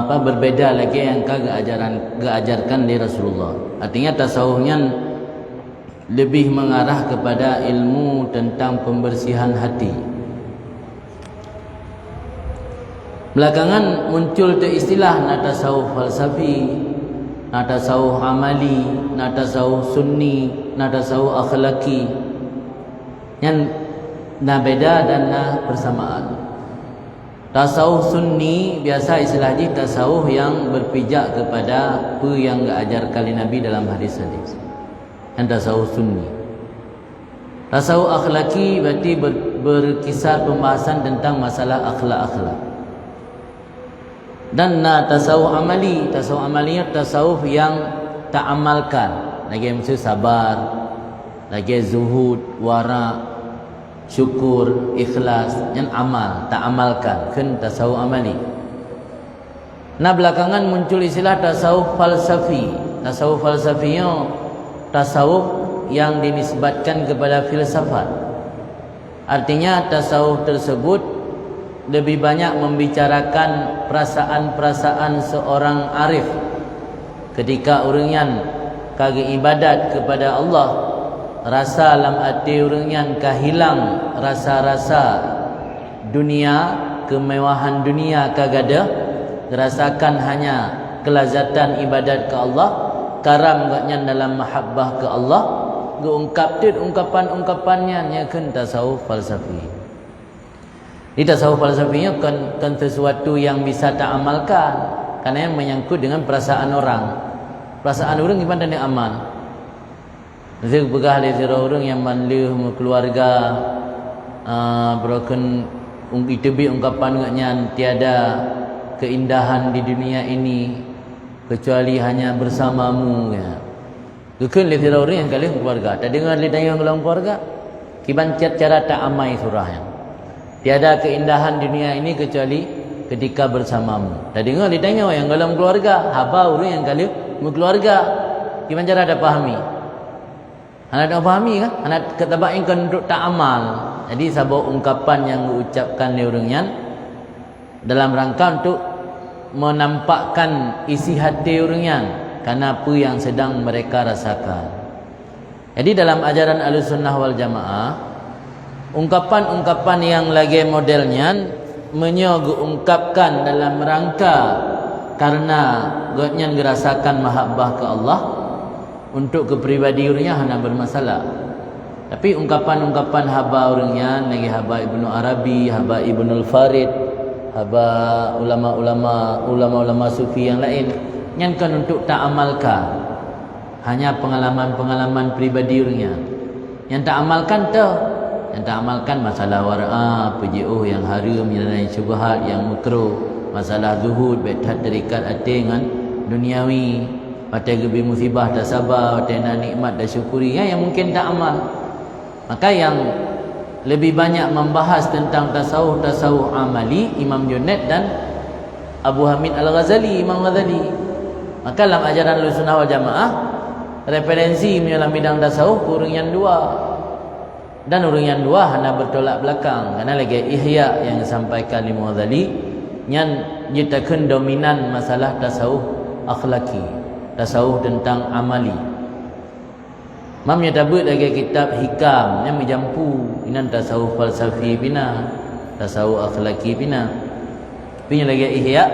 berbeda lagi yang keajarkan di Rasulullah. Artinya tasawufnya lebih mengarah kepada ilmu tentang pembersihan hati. Belakangan muncul istilah na tasawuf falsafi, na tasawuf amali, na tasawuf sunni, na tasawuf akhlaki. Yang na beda dan na persamaan. Tasawuf sunni biasa istilah di tasawuf yang berpijak kepada apa yang diajarkan Nabi dalam hadis-hadis. Yang tasawuf sunni. Tasawuf akhlaki berarti berkisar pembahasan tentang masalah akhlak-akhlak. Dan tasawuf amali, tasawuf amalinya tasawuf yang tak amalkan, lagi mesti sabar, lagi zuhud, wara, syukur, ikhlas, yang amal, tak amalkan, kan tasawuf amali. Nah belakangan muncul istilah tasawuf falsafi. Tasawuf falsafinya tasawuf yang dinisbatkan kepada filsafat. Artinya tasawuf tersebut lebih banyak membicarakan perasaan-perasaan seorang arif ketika orang yang kagak ibadat kepada Allah, rasa dalam hati orang yang kahilang rasa-rasa dunia, kemewahan dunia kagak ada, rasakan hanya kelazatan ibadat ke Allah, karam gaknya dalam mahabbah ke Allah, geungkaptit ungkapan-ungkapannya nyakeun tasawuf falsafi. Di tasawuf falsafinya kan sesuatu yang bisa tak amalkan, karena yang menyangkut dengan perasaan orang. Perasaan orang gimana yang amal? Nanti begah di orang yang manlih keluarga, broken itu bi ungkapan ngaknya tiada keindahan di dunia ini kecuali hanya bersamamu. Ya. Kekun lihat orang yang kali keluarga. Tak dengar lihat yang dalam keluarga. Kiban cara tak amai surahnya. Tiada keindahan dunia ini kecuali ketika bersamamu. Tak dengar lihat yang dalam keluarga. Haba orang yang kali keluarga. Kiban cara ada pahami. Anak tak fahami kan? Anak ketabain kan untuk tak amal. Jadi sebuah ungkapan yang diucapkan oleh orang yang dalam rangka untuk menampakkan isi hati orang yang karena apa yang sedang mereka rasakan. Jadi dalam ajaran Ahlussunnah wal Jamaah, ungkapan-ungkapan yang lagi modelnya ungkapkan dalam rangka karena gotnya ngerasakan mahabbah ke Allah untuk kepribadiannya hanya bermasalah. Tapi ungkapan-ungkapan haba orangnya lagi haba Ibnu Arabi, haba Ibnu Farid, haba ulama-ulama sufi yang lain yang kan untuk tak amalkan, hanya pengalaman-pengalaman pribadi orangnya. Yang tak amalkan tu, yang tak amalkan masalah wara, PJO yang haram, yang lain syubhat, yang makruh, masalah zuhud, betat terikat hati dengan duniawi, patai gebi musibah tak sabar, patai nak nikmat dah syukuri, yang mungkin tak amal. Maka yang lebih banyak membahas tentang tasawuf amali Imam Junaid dan Abu Hamid Al-Ghazali, Imam Ghazali. Maka dalam ajaran Ahlussunnah wal Jamaah, referensi dalam bidang tasawuf orang yang dua. Dan orang yang dua hanya bertolak belakang. Karena lagi Ihya yang disampaikan Imam Ghazali yang nyatakan dominan masalah tasawuf akhlaki, tasawuf tentang amali. Mamnya tabut lagi kitab hikam yang menjampu inan tasawuf falsafi bina, tasawuf akhlaki bina. Punya lagi ihya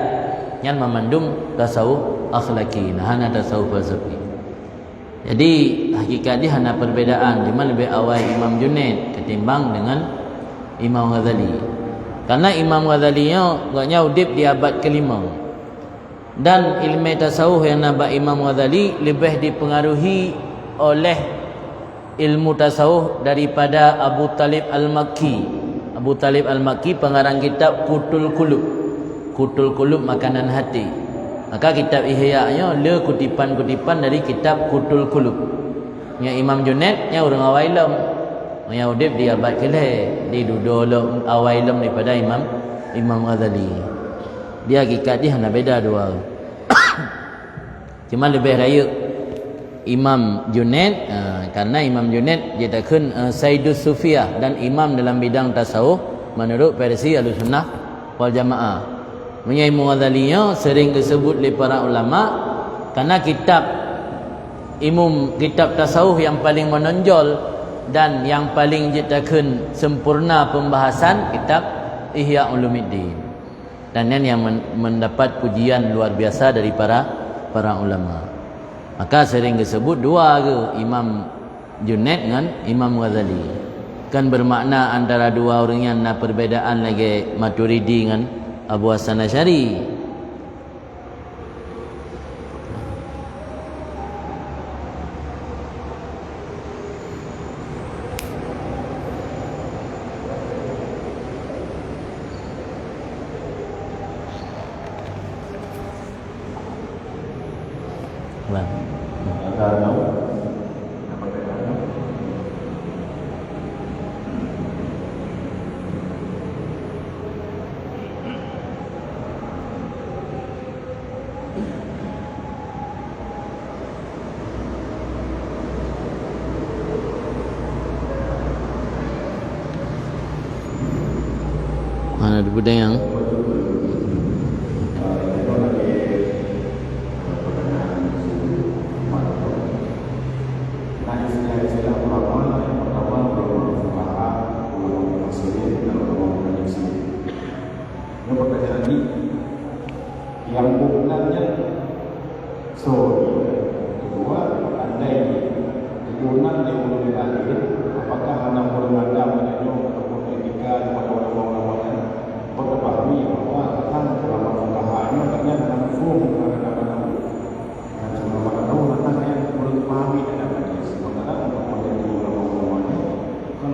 yang memandung tasawuf akhlaki, nah hana tasawuf falsafi. Jadi hakikat dia hana perbezaan, cuma lebih awal Imam Junaid ketimbang dengan Imam Ghazali. Karena Imam Ghazali nya udip di abad kelima. Dan ilmu tasawuf yang nampak Imam Ghazali lebih dipengaruhi oleh ilmu tasawuf daripada Abu Talib Al-Makki. Abu Talib Al-Makki pengarang kitab Qutul Qulub. Qutul Qulub makanan hati. Maka kitab Ihya-nya le kutipan-kutipan dari kitab Qutul Qulub. Nya Imam Junaid nya orang awailam. Nya udip di abad ke-10 di duduk awailam daripada Imam Ghazali. Dia hakikat dia hanya beda dua. Cuma lebih raya Imam Junaid karena Imam Junaid dia takun Sayyidus Sufiyah dan imam dalam bidang tasawuf menurut versi Ahlussunnah wal Jamaah. Punya Imam Ghazali sering disebut oleh para ulama karena kitab tasawuf yang paling menonjol dan yang paling dia takun sempurna pembahasan kitab Ihya Ulumuddin. Dan yang mendapat pujian luar biasa dari para ulama. Maka sering disebut dua ke Imam Junaid dengan Imam Ghazali. Kan bermakna antara dua orang yang ada perbezaan lagi Maturidi dengan Abu Hasan Asy'ari. Mana ada budaya yang yang bukannya kedua andai keturunan yang belum lahir apakah anak orang ada menjadi ataupun etika kepada orang-orang apakah pahami bahwa akan selama pengkahannya ternyata dalam form kadang-kadang dan selama tahu tentang yang belum pahami dan lagi sementara untuk menjadi orang-orang kan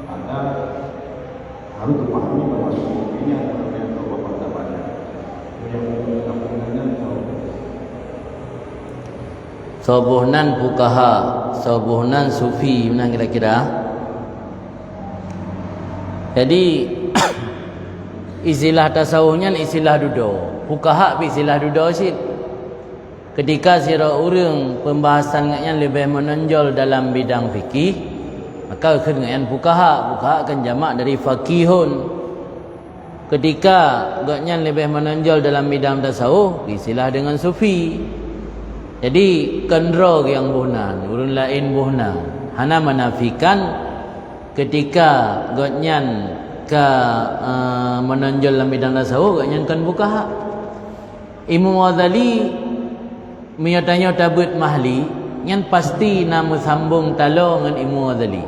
ada harus dipahami bahwa ini adalah yang beberapa pada Sobuhnan fukaha, sobuhnan sufi, mana kira-kira? Jadi istilah tasawufnya istilah dudo, fukaha istilah dudo sih. Ketika sira urang pembahasannya lebih menonjol dalam bidang fikih, maka dengan fukaha, fukaha akan jamak dari faqihun. Ketika gaknya lebih menonjol dalam bidang tasawuf, istilah dengan sufi. Jadi kendro yang buhnan, urun lain buhnan. Hana menafikan ketika gaknya menonjol dalam bidang tasawuf, gaknya kan fuqaha. Imam Ghazali menyatanya tabut mahli, yang pasti nama sambung talo dengan Imam Ghazali.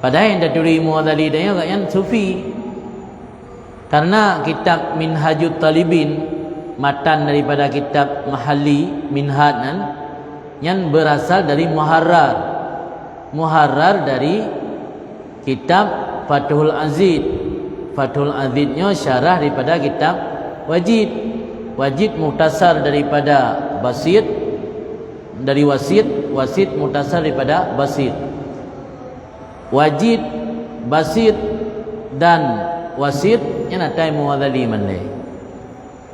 Padahal yang daturi Imam Ghazali dia gaknya sufi. Karena kitab Minhajut Talibin, matan daripada kitab Mahalli Minhaj yang berasal dari Muharrar. Muharrar dari kitab Fathul Aziz. Fathul Aziznya syarah daripada kitab Wajid. Wajid muhtasar daripada Basit, dari Wasit. Wasit muhtasar daripada Basit. Wajid, Basit dan Wasit yang ada Imam Ghazali manleh.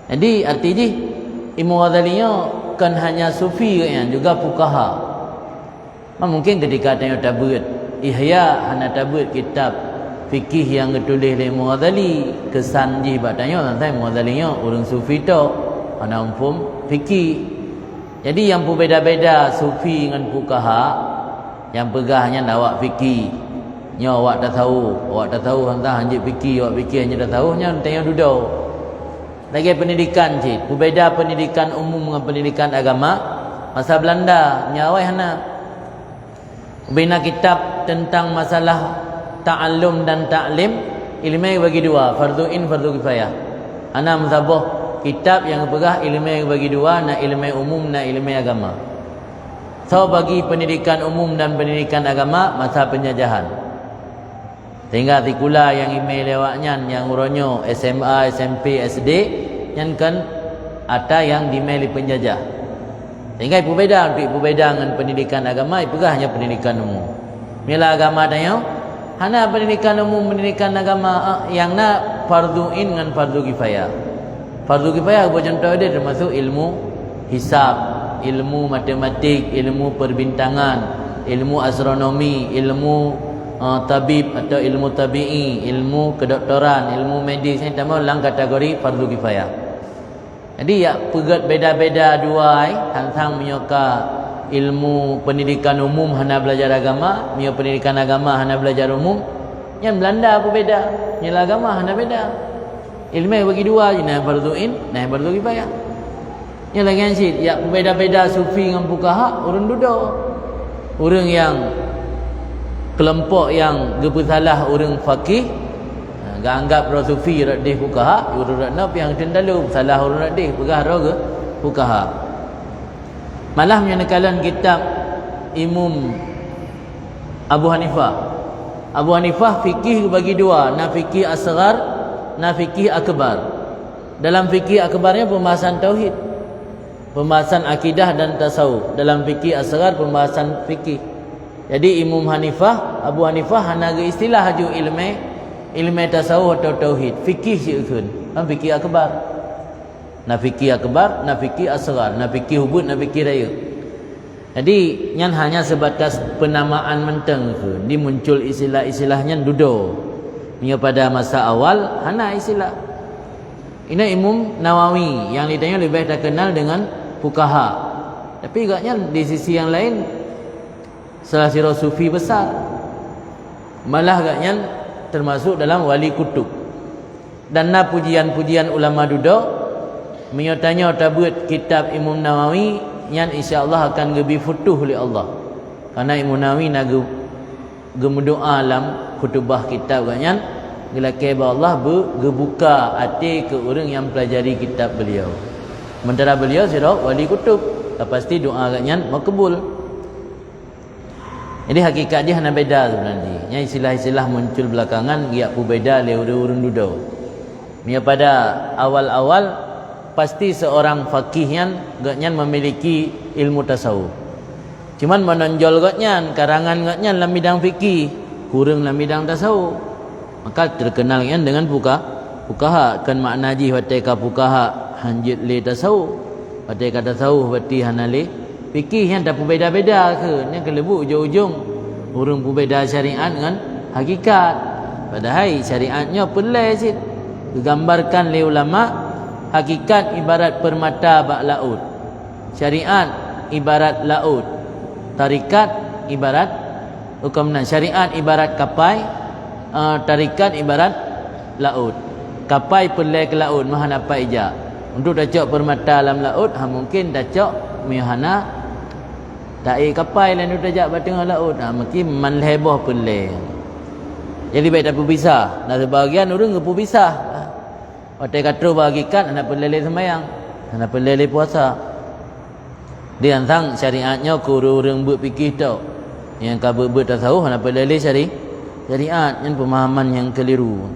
Jadi artinya Imam Ghazali kan hanya sufi kan juga fuqaha. Mungkin ketika tanya tabut Ihya hanya tabut kitab fikih yang ditulis oleh Imam Ghazali kesan ji batanya tentang Imam Ghazali orang sufi tu. hana umum fikih. Jadi yang berbeza-beza sufi dengan fuqaha, yang pegahnya awak fikih. Nya awak dah tahu hangtah hanjit fikih, awak fikih hanya dah tahu nya tanya duduk. Lagi pendidikan cik, berbeza pendidikan umum dengan pendidikan agama. Masa Belanda nya awak hana bina kitab tentang masalah ta'allum dan ta'lim, ilmu bagi dua, fardu in fardu kifayah. Ana mazhabah kitab yang pegah ilmu bagi dua, na ilmu umum na ilmu agama. So bagi pendidikan umum dan pendidikan agama masa penjajahan. Sehingga tikula yang email lewatnya yang uronyo SMA, SMP, SD yang kan ada yang dimeli penjajah. Sehingga itu beda dengan pendidikan agama, itu hanya pendidikan umum. Mila agama ada hana pendidikan umum, pendidikan agama yang na fardu in dengan fardu kifayah. Fardu kifayah contoh dia termasuk ilmu hisab, ilmu matematik, ilmu perbintangan, ilmu astronomi, ilmu tabib atau ilmu tabi'i, ilmu kedoktoran, ilmu medis, ini tambah dalam kategori fardu kifayah. Jadi ya pegat beda-beda dua tentang menyoka ilmu pendidikan umum hana belajar agama, menyo pendidikan agama hana belajar umum. Yang Belanda apa beda? Yang agama hana beda. Ilmu bagi dua je, nah fardu in, nah fardu kifayah. Yang lagi ansyid, ya beda-beda sufi dengan fuqaha, urang duduk. Urang yang kelompok yang gebesalah orang fakih, anggap orang sufi radih fuqaha, orang radnab yang cendalu salah orang radih pegah roga fuqaha. Malah menyatakan kitab Imam Abu Hanifah. Abu Hanifah fikih bagi dua, na fikih asghar, na fikih akbar. Dalam fikih akbarnya pembahasan tauhid, pembahasan akidah dan tasawuf. Dalam fikih asghar pembahasan fikih. Jadi Imam Hanifah, Abu Hanifah hana ge istilah haju ilmu tasawuf atau tauhid. Fikih sieun, fikih akbar. Na fikih akbar, na fikih asghar, na fikih hubud, na fikih raya. Jadi nyan hanya sebatas penamaan menteng ke. Di muncul istilah-istilahnya duduk. Nya pada masa awal hana istilah. Ini Imam Nawawi yang ditanya lebih terkenal dengan fuqaha. Tapi agaknya di sisi yang lain salah sirah sufi besar, malah agaknya termasuk dalam wali kutub. Dan na pujian-pujian ulama duduk menyotanya tabut kitab Imam Nawawi yang insya-Allah akan lebih futuh oleh Allah. Karena Imam Nawawi nak gemudoa alam kutubah kitab agaknya gelake ba Allah gebuka hati ke orang yang pelajari kitab beliau. Sementara beliau sirah wali kutub, pasti doa agaknya makbul. Jadi hakikat dia hanya beda sebenarnya. Yang istilah-istilah muncul belakangan dia pun beda le urun duduk. Dia pada awal-awal pasti seorang fakih yang gaknya memiliki ilmu tasawuf. Cuman menonjol gaknya karangan gaknya dalam bidang fikih, kurang dalam bidang tasawuf. Maka terkenal yang dengan fuqaha kan makna ji wateka fuqaha hanjit le tasawuf. Wateka tasawuf berarti hana le fikih yang tak berbeza-beza ke? Ni kelebu ujung-ujung orang berbeza syariat dengan hakikat. Padahal syariatnya pelai sikit. Digambarkan oleh ulama, hakikat ibarat permata bak laut. Syariat ibarat laut. Tarikat ibarat hukum syariat ibarat kapal, tarikat ibarat laut. Kapal pelai ke laut, maha dapat ijak. Untuk dacok permata dalam laut, mungkin dacok mihana tak kapal lain tu tajak batang laut. Mungkin man heboh pelai. Jadi baik tak berpisah. Dan sebahagian orang berpisah. Waktu kata bahagikan anak pelai sembahyang, anak pelai puasa. Dia tentang syariatnya ke orang berfikir tau. Yang kabar bertasawuf anak pelai syariat yang pemahaman yang keliru.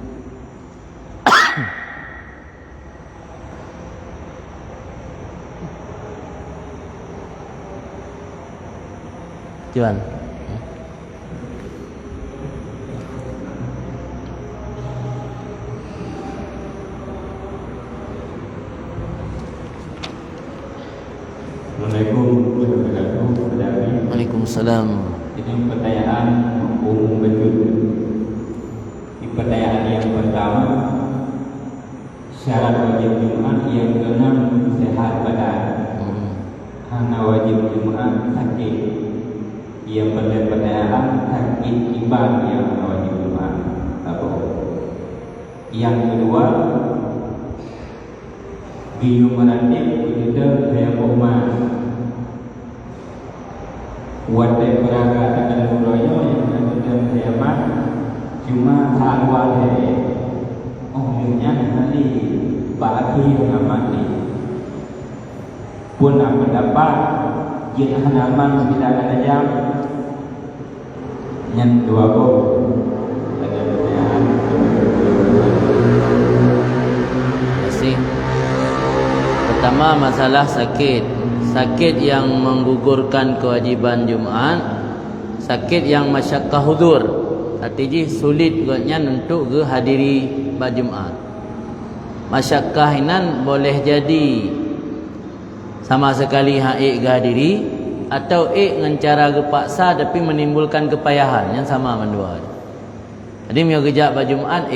Cuman Assalamualaikum warahmatullahi wabarakatuh. Waalaikumsalam. Ini pertanyaan umum betul. Di pertanyaan yang pertama, syarat wajib Jumat yang keenam sakit. Yang pertanyaan sakit iban yang wajib Jumat. Apa? Yang kedua, biu meratib kita saya umat. Wadai peraga akan royo yang kita saya mat cuma halwa he. Oh, dunia nanti bagi yang mati. Pun nak mendapat jin hanaman tidak ada jam. Yang dua kok ada pertanyaan. Terima kasih. Pertama, masalah sakit. Sakit yang menggugurkan kewajiban Jumaat, sakit yang masyakkah hudur. Artinya sulit gotnya untuk ke hadiri pada Jumaat. Masyakkah inan boleh jadi sama sekali haik ke hadiri, atau dengan cara ke paksa tapi menimbulkan kepayahan yang sama mendua. Jadi mio kejap pada Jumaat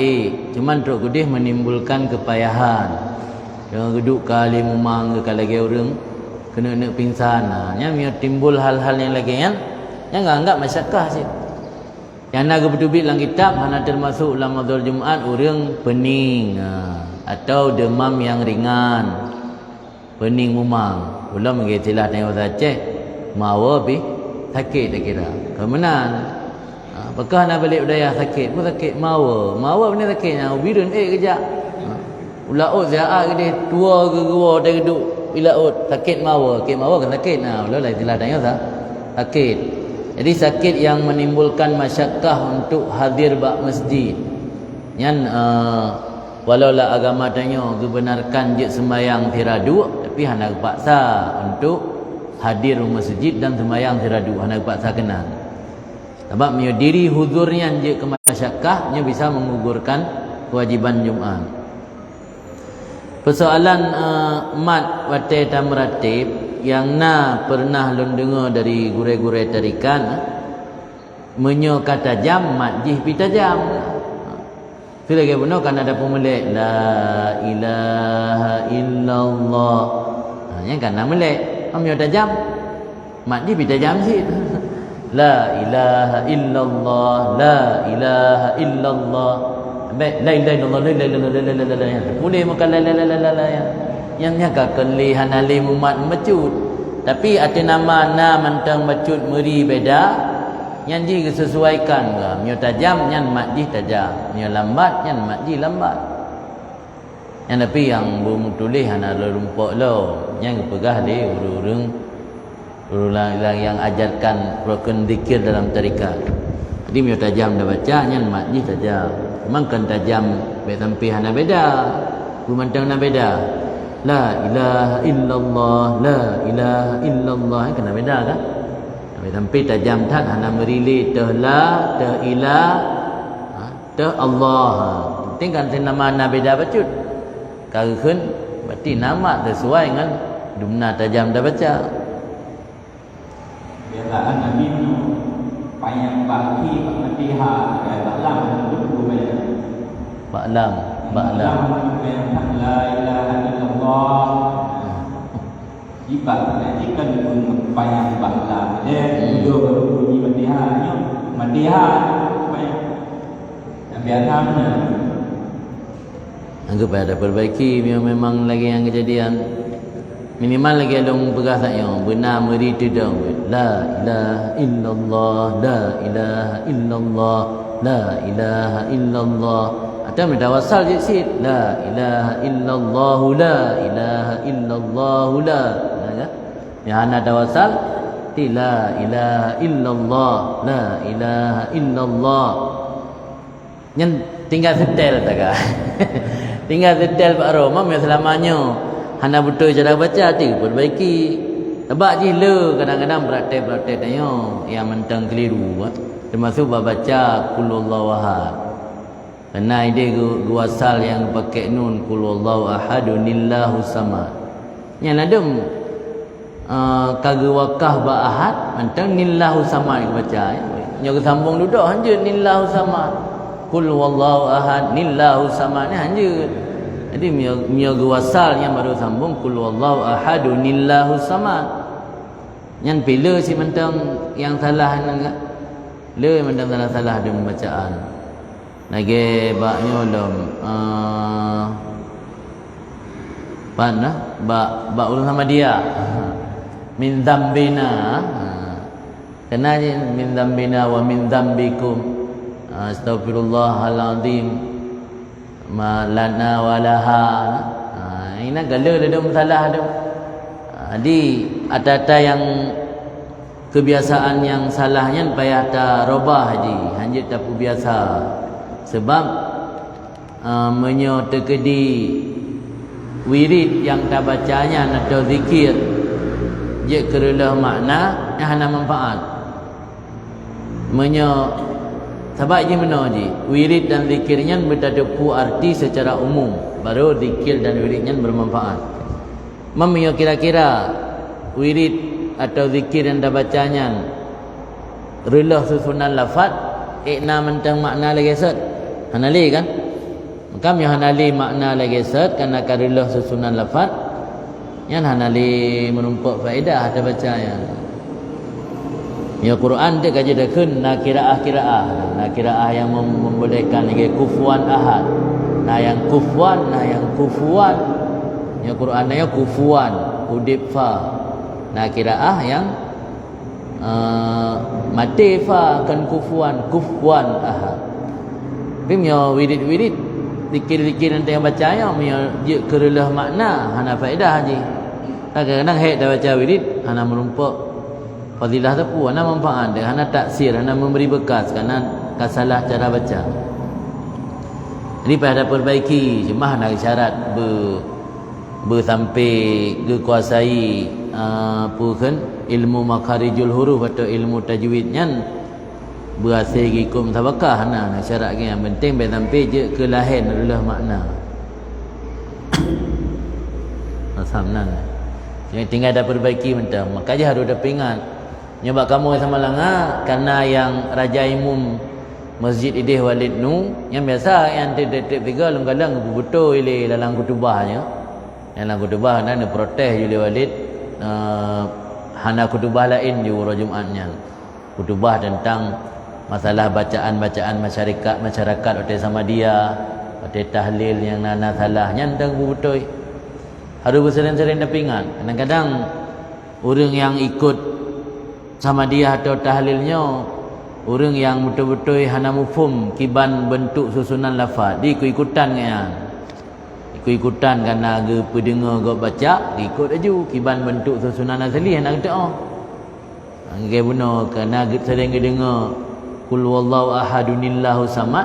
cuman teruk kudih menimbulkan kepayahan. Jangan duduk kali mumang ke lagi orang kena pingsan. Nya mio timbul hal-hal yang lagi yang anggap masyakkah sih. Yang nak betul-betul dalam kitab mana termasuk dalam mazhar Jumaat orang pening atau demam yang ringan, pening mumang. Ulam mengitilah tengok Aceh mawa pi sakit tak kira. Kemenan. Apakah nak balik budaya sakit? Pun sakit mawa. Mawa benda sakitnya ubirun kejap. Ulaut ziarah ke dia tua ke gua dia duduk ilaut sakit mawa kan sakit. Ulah lah istilah tengok sakit. Jadi sakit yang menimbulkan masyakkah untuk hadir bak masjid. Yang walaulah agama tanya kebenarkan je sembahyang tiradu, tapi hendak paksa untuk hadir masjid dan sembahyang tiradu, hendak paksa kenal. Sebab diri huzurnya je ke masyakkah, nya bisa menggugurkan kewajiban Jumaat. Persoalan mat watai tamratib yang pernah lun dengar dari gure-gure tarikan menyo kata jam mat jih pita jam. Tu lagi benar kan ada pemelek la ilaha illallah. Yang kan nama melek menyo tajam mat jih pita jam sih. La ilaha illallah, la ilaha illallah. Baik, la ilaha illallah, la ilaha illallah. Boleh makan la yang nyaga kelih hanali mumat mecut. Tapi ada nama mantang mecut meri beda. Yang ji sesuaikan ke. Mio tajam nyan mat ji tajam. Mio lambat nyan mat ji lambat. Yang tapi yang belum tulis hana rumpuk lo. Yang pegah dia urung yang ajarkan rukun zikir dalam tarikat. Jadi mio tajam dah baca nyan mat ji tajam. Memang kan tajam baik sampai hana beda. Gumantang na beda. La ilaha illallah, la ilaha illallah. Kena beda kan? Baik sampai tajam tak hana merili teh la, teh ilah, teh Allah. Penting kan nama na beda bacut. Kalau kan berarti nama sesuai dengan dumna tajam dah baca. Biasaan Nabi payang baki Fatihah dalam bentuk bayar. Ba'lam La ilaha illallah. Jika jika pun payang ba'lam dia dua baru bunyi Fatihahnya. Fatihah payang. Yang biasanya anggap ada perbaiki memang lagi yang kejadian minimal lagi ada pegah saya benar meri tudung la ilaha illallah, la ilaha illallah, la ilaha illallah. Ada mendawasal je sit la ilaha illallah, la ilaha illallah, la ya yang ana dawasal ti la ilaha illallah, la ilaha illallah. Yang tinggal setel tak kah? Tinggal setel Pak Rom selamanya hana betul cara baca tu perbaiki. Sebab je le kadang-kadang praktek-praktek tanya yang mentang keliru termasuk baca qul huwallahu ahad. Karena dia gua asal yang pakai nun qul huwallahu ahadunillahu samad. Yang nadem kagak wakah ba ahad mentang nillahu samad baca. Nya sambung duduk hanja nillahu samad. Qul huwallahu ahad nillahu samad ni hanja. Jadi mia wasal yang baru sambung qul huwallahu ahadunillahu samad. Nyan pila si mentang yang salah nang le mentang salah dalam bacaan. Lagi baknya ulum pana ba ulun sama dia. Min dzambina. Kena min dzambina wa min dzambikum. Astaghfirullahalazim. Ma lana walaha. Ini gala dalam salah tu. Jadi ada yang kebiasaan yang salahnya payah ta robah haji, hanya tak biasa. Sebab menyo tekedi wirid yang tak bacanya atau zikir je kerelah makna yang hana manfaat. Menyo sebab je mana je wirid dan zikirnya bertadapu arti secara umum, baru zikir dan wiridnya bermanfaat. Memang kira-kira wirid atau zikir yang dah bacanya relah susunan lafaz ikna mentang makna lagi set hanali kan, maka yang hanali makna lagi set kerana relah susunan lafaz yang hanali menumpak faedah ada bacanya. Ya Quran dia kaji dah kun nakiraah yang membolehkan lagi kufuan ahad, nah yang kufuan ya Quran nya kufuan hudib fa. Nah kiraah yang mati fa kan kufuan ahad. Bimyo wirid zikir-zikir nanti yang bacanya myo je kerelah makna hana faedah haji. Kadang-kadang hek dah baca wirid hana merumpak fadilah tu pun hana manfaat dia, hana taksir, hana memberi bekas kerana kasalah cara baca. Jadi pada perbaiki cuma hana syarat sampai kuasai kan ilmu makharijul huruf atau ilmu tajwidnya berhasil gikum tabakah nah syarat yang penting sampai je ke lahin adalah makna masamnan yang tinggal ada perbaiki mentang maka je harus ada pingat nyebab kamu sama langa karena yang raja imum Masjid Idih Walid nu yang biasa yang tetap tiga kadang betul ile dalam kutubahnya. Yang kutubah nak protes Juli Walid hana kutubah lain di urus Jumatnya. Kutubah tentang masalah bacaan-bacaan masyarakat oleh sama dia, oleh tahlil yang nana salahnya tentang betul. Harus bersering-sering dapingat. Kadang-kadang orang yang ikut sama dia atau tahlilnya orang yang betul-betul hana mufhum kiban bentuk susunan lafaz, dia ikut-ikutan kan. Ikut-ikutan kerana aga pendengar gak baca ikut aja kiban bentuk susunan asli nak doa. Angge benar kerana sering dengar qul wallahu ahadunillahu samad.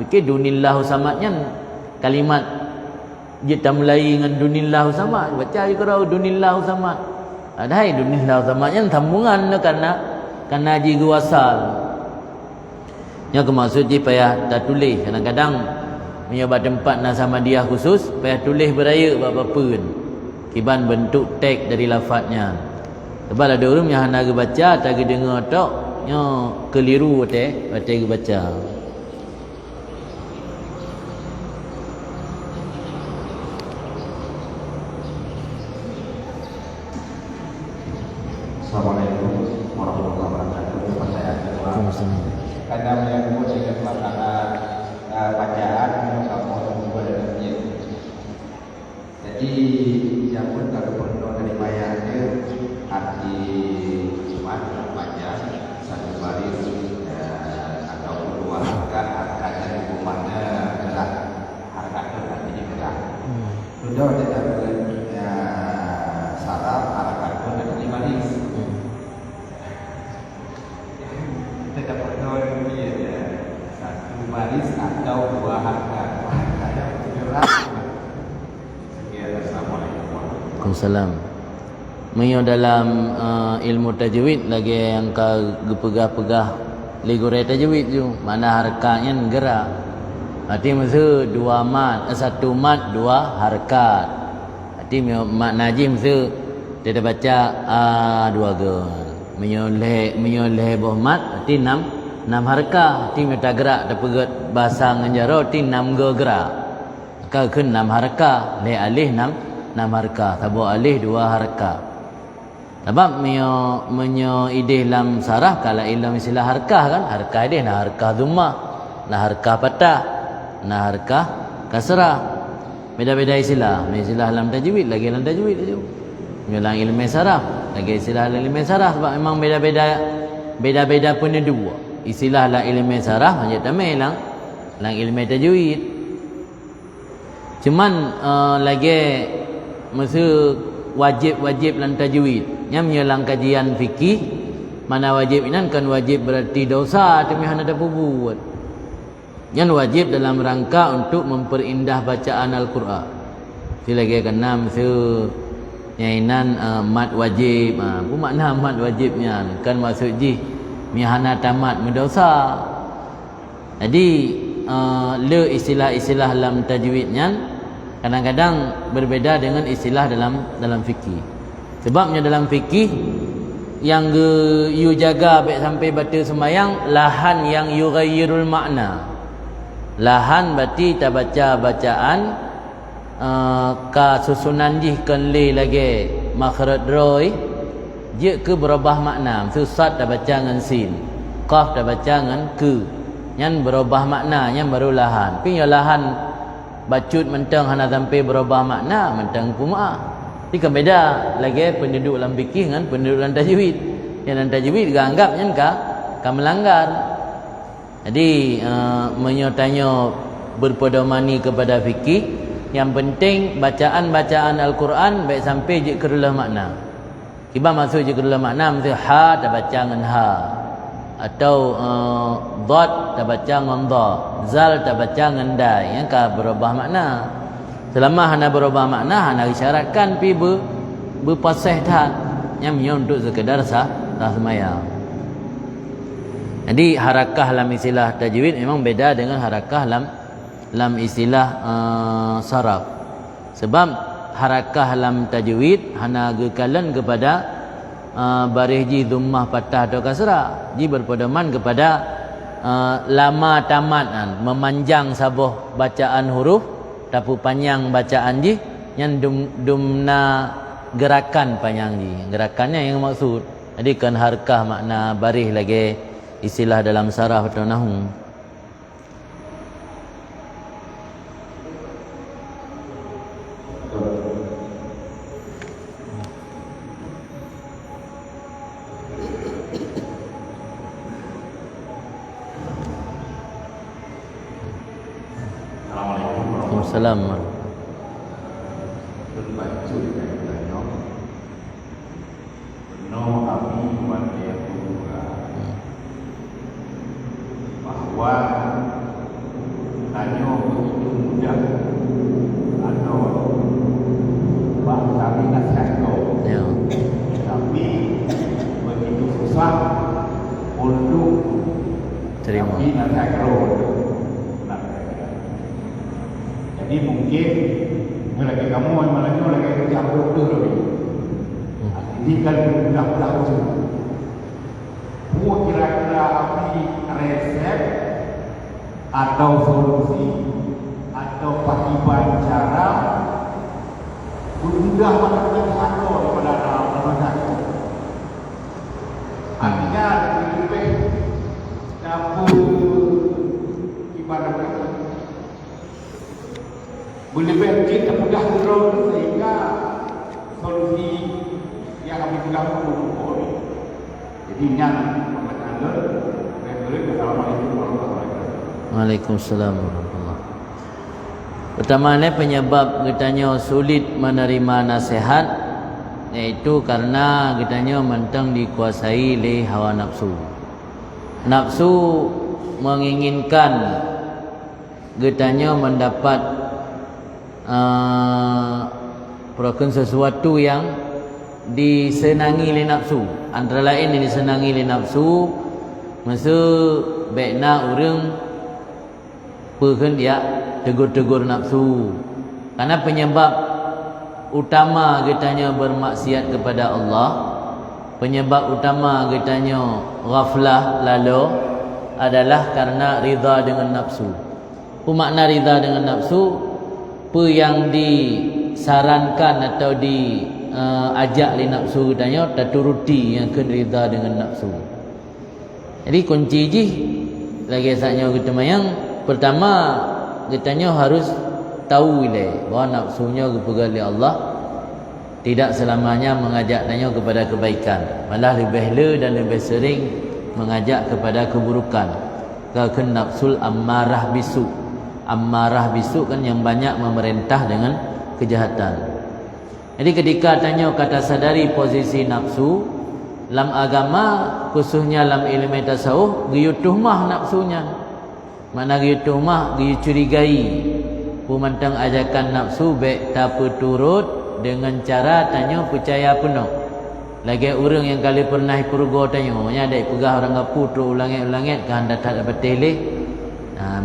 Okey dunillahu samadnya kalimat kita mulai dengan dunillahu samad baca je kau dunillahu samad. Adai dunillahu samadnya sambungan kerana ji wasal. Nya maksud je payah tak tulis kadang-kadang menyoba tempat nak sama dia khusus payah tulis beraya apa-apa pun kiban bentuk teks dari lafaznya. Sebab ada orang yang hendak baca tak dengar tok nya keliru baca baca. Assalamualaikum warahmatullahi wabarakatuh. Karena menyambut dengan pelaksanaan bacaan kamu juga ada masjid. Jadi siapun kalau perlu dari bayarnya arti Jumat baca satu baris atau dua harkanya hukumannya gerak harga itu artinya gerak. Sudah tidak saraf harga itu artinya baris. Tidak perlu dia satu baris atau dua harga yang bergerak. Waalaikumsalam. Menyo dalam ilmu tajwid lagi yang pegah-pegah ligure tajwid tu mana harkatnya gerak. Arti mesti dua mat, satu mat dua harkat. Arti makna ji mesti dia baca dua gon. Menyoleh boh mat arti enam harkah. Arti meta gerak dapat bahasa nganjaro arti 6 gerak. Maka ke 6 harkah, le alih 6 harkah, tabu alih 2 harkah. Sebab menyo idih dalam saraf kalau ilmu istilah harkah kan, harkah dia nah harkah dhammah, nah harkah patah, nah harkah kasrah. Beda-beda istilah. Istilah dalam tajwid lagi dalam tajwid tu. Dalam ilmu saraf lagi istilah dalam ilmu saraf sebab memang beda-beda pun dua. Istilah dalam ilmu saraf hanya tamai dalam ilmu tajwid. Cuman lagi masa wajib dalam tajwid yang menyelang kajian fikih mana wajib ini kan wajib berarti dosa tapi hanya ada buat yang wajib dalam rangka untuk memperindah bacaan Al-Quran sila lagi kena mesti nyainan mat wajib apa makna mat wajibnya kan maksud ji mihana tamat mendosa jadi le istilah-istilah dalam tajwidnya kadang-kadang berbeda dengan istilah dalam fikih. Sebabnya dalam fikih yang you jaga baik sampai baca sembahyang lahan yang yughayyirul makna. Lahan berarti kita baca bacaan ka susunan jih kan le lagi makhraj roi je ke berubah makna. Sad dah baca dengan sin. Qaf dah baca dengan ke. Yang berubah makna yang baru lahan. Tapi yang lahan bacut mentang hana sampai berubah makna mentang kumah. Ini kan beda lagi penduduk dalam fikih dengan penduduk dalam tajwid. Yang dalam tajwid dianggapnya kan melanggar. Jadi menyotanya berpedomani kepada fikih. Yang penting bacaan-bacaan Al-Quran baik sampai je kerulah makna. Kibar maksud je kerulah makna mesti ha dah baca dengan ha. Atau dot dah baca dengan dha. Zal dah baca dengan dai. Yang kan berubah makna. Selama hana berubah makna hana isyaratkan pi berpasih dah yang untuk sekedar sah semayang. Jadi harakah dalam istilah tajwid memang beda dengan harakah dalam istilah saraf. Sebab harakah dalam tajwid hana gekalan kepada baris ji dhammah patah atau kasrah. Ji berpedoman kepada lama tamat memanjang sabuh bacaan huruf tapi panjang bacaan ji yang dumna gerakan panjang ji. Gerakannya yang maksud. Jadi kan harkah makna baris lagi istilah dalam saraf atau nahwu. Assalamualaikum. Berbacu dari no kami wajah bahwa hanya begitu mudah atau kami nasihat Ya. tapi begitu susah untuk Terima. kami nasihat. Jadi mungkin lagi kamu malamnya lagi kerja dokter lagi. Ini kan mudah-mudah juga. Buat kira-kira apa resep atau solusi atau pakiban cara mudah melakukan satu daripada dalam artinya lebih dapur ibadah boleh kita mudah turun sehingga solusi yang kami gunakan untuk jadi nyata pembenaran Assalamualaikum warahmatullahi wabarakatuh. Waalaikumsalam warahmatullahi wabarakatuh. Pertamanya penyebab kitanya sulit menerima nasihat iaitu karena kitanya mentang dikuasai oleh hawa nafsu. Nafsu menginginkan kitanya mendapat perlakuan sesuatu yang disenangi oleh nafsu. Antara lain yang disenangi oleh nafsu masa baikna orang perken dia tegur-tegur nafsu. Karena penyebab utama kitanya bermaksiat kepada Allah, penyebab utama kitanya ghaflah lalu adalah karena ridha dengan nafsu. Apa makna ridha dengan nafsu? Apa yang disarankan atau ajak li nafsu tanya taturuti yang ken rida dengan nafsu. Jadi kunci ji lagi saknya kita mayang pertama kitanya harus tahu bahawa nafsunya kepada Allah tidak selamanya mengajak tanya kepada kebaikan, malah lebih dan lebih sering mengajak kepada keburukan. Ke nafsul ammarah bisu. Ammarah bisu kan yang banyak memerintah dengan kejahatan. Jadi ketika tanya kata sadari posisi nafsu dalam agama, khususnya dalam ilmu tasawuf, giyu tuhmah nafsunya. Mana giyu tuhmah, giyu curigai. Pemantang ajakan nafsu baik tak turut dengan cara tanya percaya penuh. Lagi orang yang kali pernah purga tanya, nya ada pegah orang ngapu terus ulangit-ulangit kan datang dapat tele.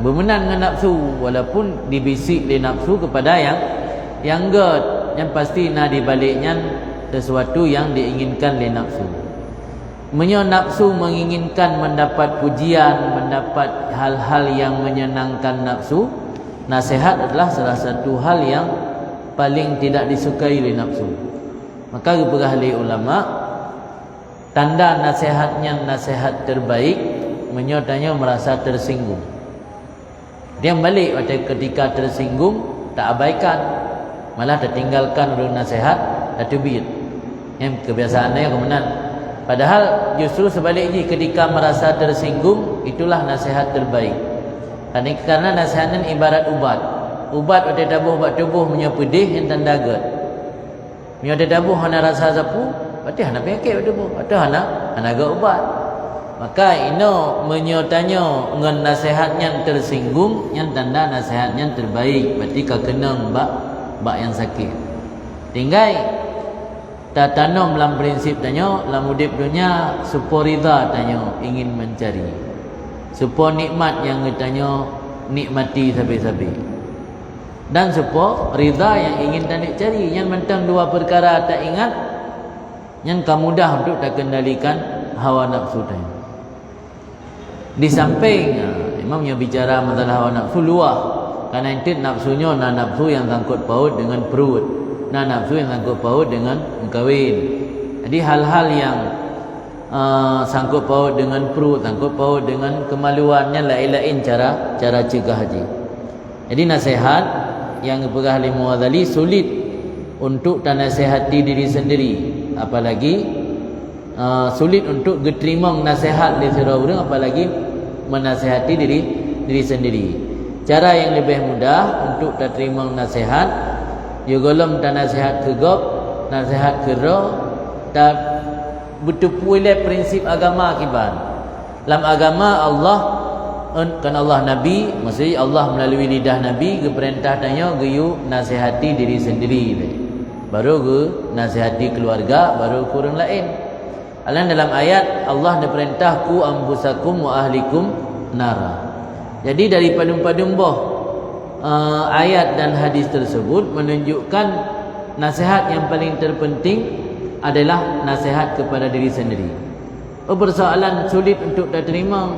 Bermenan dengan nafsu walaupun dibisik oleh nafsu kepada yang god, yang pasti nak dibaliknya sesuatu yang diinginkan oleh nafsu. Nafsu menginginkan mendapat pujian, mendapat hal-hal yang menyenangkan nafsu. Nasihat adalah salah satu hal yang paling tidak disukai oleh nafsu. Maka kepada ahli ulama, tanda nasihatnya nasihat terbaik, menyotanya merasa tersinggung. Dia balik pada ketika tersinggung, tak abaikan, malah tertinggalkan oleh nasihat, tak tubit. Yang kebiasaannya kemudian. Padahal justru sebaliknya ketika merasa tersinggung, itulah nasihat terbaik. Karena nasihatnya ibarat ubat. Ubat ada tabuh buat tubuh punya pedih yang tanda gad. Punya ada tabuh hana rasa sapu, berarti hana penyakit tubuh. Atau hana gad ubat. Maka ino menyotanya dengan nasihatnya tersinggung, yang tanda nasihatnya terbaik. Berarti kekenang bak yang sakit. Tinggal tak tanam dalam prinsip tanya dalam hidup dunia supaya rida tanya ingin mencari supaya nikmat yang tanya nikmati sampai-sampai dan supaya rida yang ingin tak cari yang mentang dua perkara tak ingat yang kamu mudah untuk tak kendalikan hawa nafsu tanya. Di samping Imam yang bicara masalah hawa nafsu luah karena itu nafsunya nafsu yang sangkut paut dengan perut, nafsu yang sangkut paut dengan kahwin. Jadi hal-hal yang sangkut paut dengan perut, sangkut paut dengan kemaluannya lain-lain cara cegah haji. Jadi nasihat yang kepada ahli Mughazali sulit untuk nasihati diri sendiri, apalagi sulit untuk diterima nasihat dari orang, apalagi menasihati diri sendiri. Cara yang lebih mudah untuk terima nasihat, golom dan nasihat kegop, nasihat kero, tak betul pula prinsip agama kiban. Dalam agama Allah kan Allah Nabi, maksudnya Allah melalui lidah Nabi keperintah tanya geyu nasihati diri sendiri. Baru ge nasihati keluarga, baru kurang lain. Dalam ayat Allah diperintah ku ambusakum wa ahlikum nara. Jadi dari padum-padum ayat dan hadis tersebut menunjukkan nasihat yang paling terpenting adalah nasihat kepada diri sendiri. Persoalan sulit untuk terima,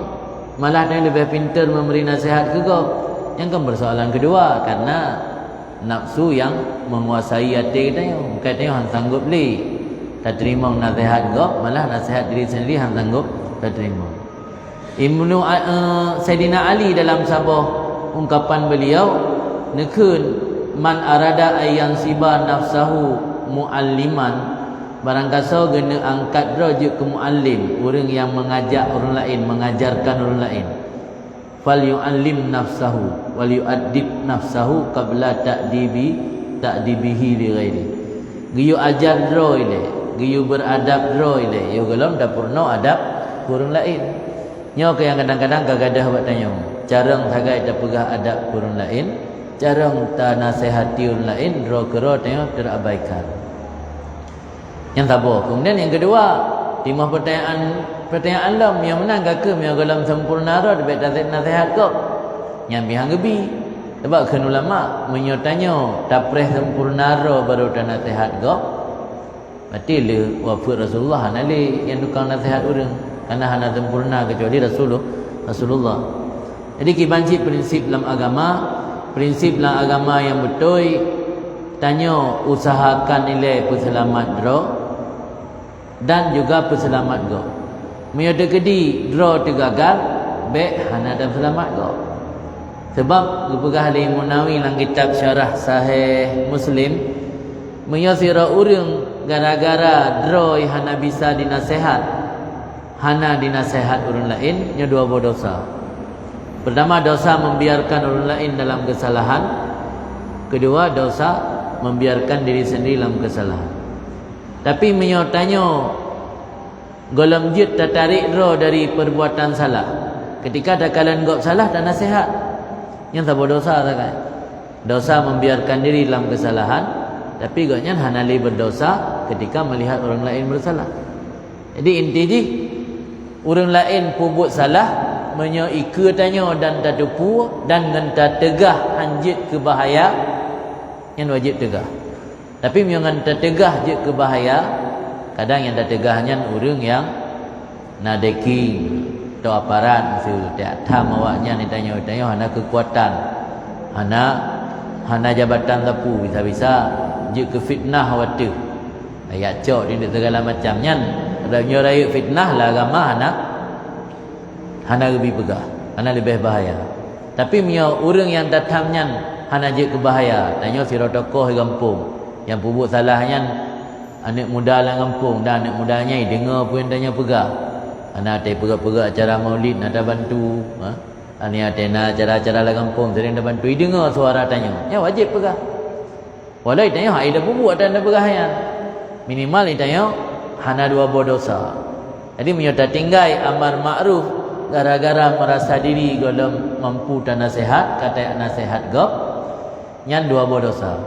malah yang lebih pintar memberi nasihat ke kau. Yang kan persoalan kedua, karena nafsu yang menguasai hati kita, katanya hang sanggup beli tak terima nasihat kau, malah nasihat diri sendiri hang sanggup tak terima. Sayyidina Ali dalam sabah ungkapan beliau, nekun man arada ayyan siba nafsahu mualliman, barang kaso gena angkat rojuk ke muallim, orang yang mengajak orang lain, mengajarkan orang lain. Fal yu'allim nafsahu wal yu'addib nafsahu qabla ta'dibihi li ghairi. Giyu ajar ro ile, giyu beradab ro ile, yo gelom dapurno adab orang lain. Nyo ke yang kadang-kadang kagadah buat tanya, jarang sagai tak pegah adab orang lain, jarang tak nasihati orang lain, ro kero tanya terabaikan. Yang tabur. Kemudian yang kedua, timah pertanyaan lam yang menang ke yang dalam sempurna ro debet nasihat kau. Yang bihang gebi. Sebab kan ulama menyotanya tapreh sempurna ro baru tak nasihat kau. Berarti le wafat Rasulullah nali yang tukang nasihat orang. Karena hanya sempurna kecuali Rasulullah. Jadi kibanci prinsip dalam agama yang betul tanya usahakan nilai peselamat draw dan juga peselamat go. Mio dekedi draw tergagal, baik hana ada selamat go. Sebab gepegah Ali Munawi dalam kitab Syarah Sahih Muslim, mio sira urang gara-gara draw hana bisa dinasihat, hana dinasihat urang lain, nya dua dosa. Pertama, dosa membiarkan orang lain dalam kesalahan. Kedua, dosa membiarkan diri sendiri dalam kesalahan. Tapi menyotanya golem jid tertarik roh dari perbuatan salah. Ketika ada kalian gop salah dan nasihat, yang tak berdosa tak kan? Dosa membiarkan diri dalam kesalahan, tapi goknya hanali berdosa ketika melihat orang lain bersalah. Jadi inti je orang lain pun buat salah, menyoika tanya dan tadupu dan ngenta tegah anjit ke bahaya yang wajib tegah. Tapi yang tegah je ke bahaya, kadang yang tegahnya orang yang nadeki atau aparat mesti tak tham awaknya ni tanya hana kekuatan, hana jabatan tapu bisa-bisa je ke fitnah watu. Ayat cok ni segala macamnya. Ada nyorai fitnah lah agama hana lebih pegah, hana lebih bahaya. Tapi mio orang yang datangnya hana je ke bahaya. Tanya sira tokoh di kampung yang pubuk salahnya anak muda lah kampung dan anak mudanya dengar pun tanya pegah. Ana ada pegah-pegah acara maulid nak ada bantu, ani ada acara-acara lah kampung sering ada bantu dengar suara tanya. Ya wajib pegah. Walau tanya hak ada pubuk ada pegahnya. Minimal tanya hana dua berdosa. Jadi menyata tinggai amar makruf gara-gara merasa diri golem mampu dan nasihat, kata nasihat gop nyan dua berdosa.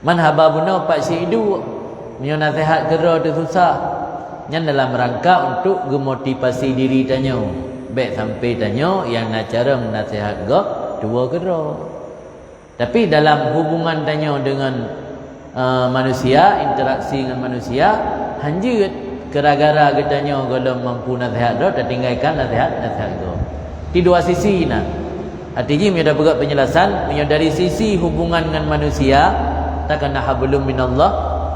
Man hababuna pak si hidu nyo nasihat gero tu susah. Nyan dalam rangka untuk gemotivasi diri tanya. Baik sampai tanya yang nak cara nasihat gop dua gero. Tapi dalam hubungan tanya dengan manusia, interaksi dengan manusia, hanjut gara-gara katanya golem mampu nasihat dah tinggalkan nasihat go. Di dua sisi nah. Artinya dia dah buat penjelasan, dari sisi hubungan dengan manusia, takkan nahablum minallah,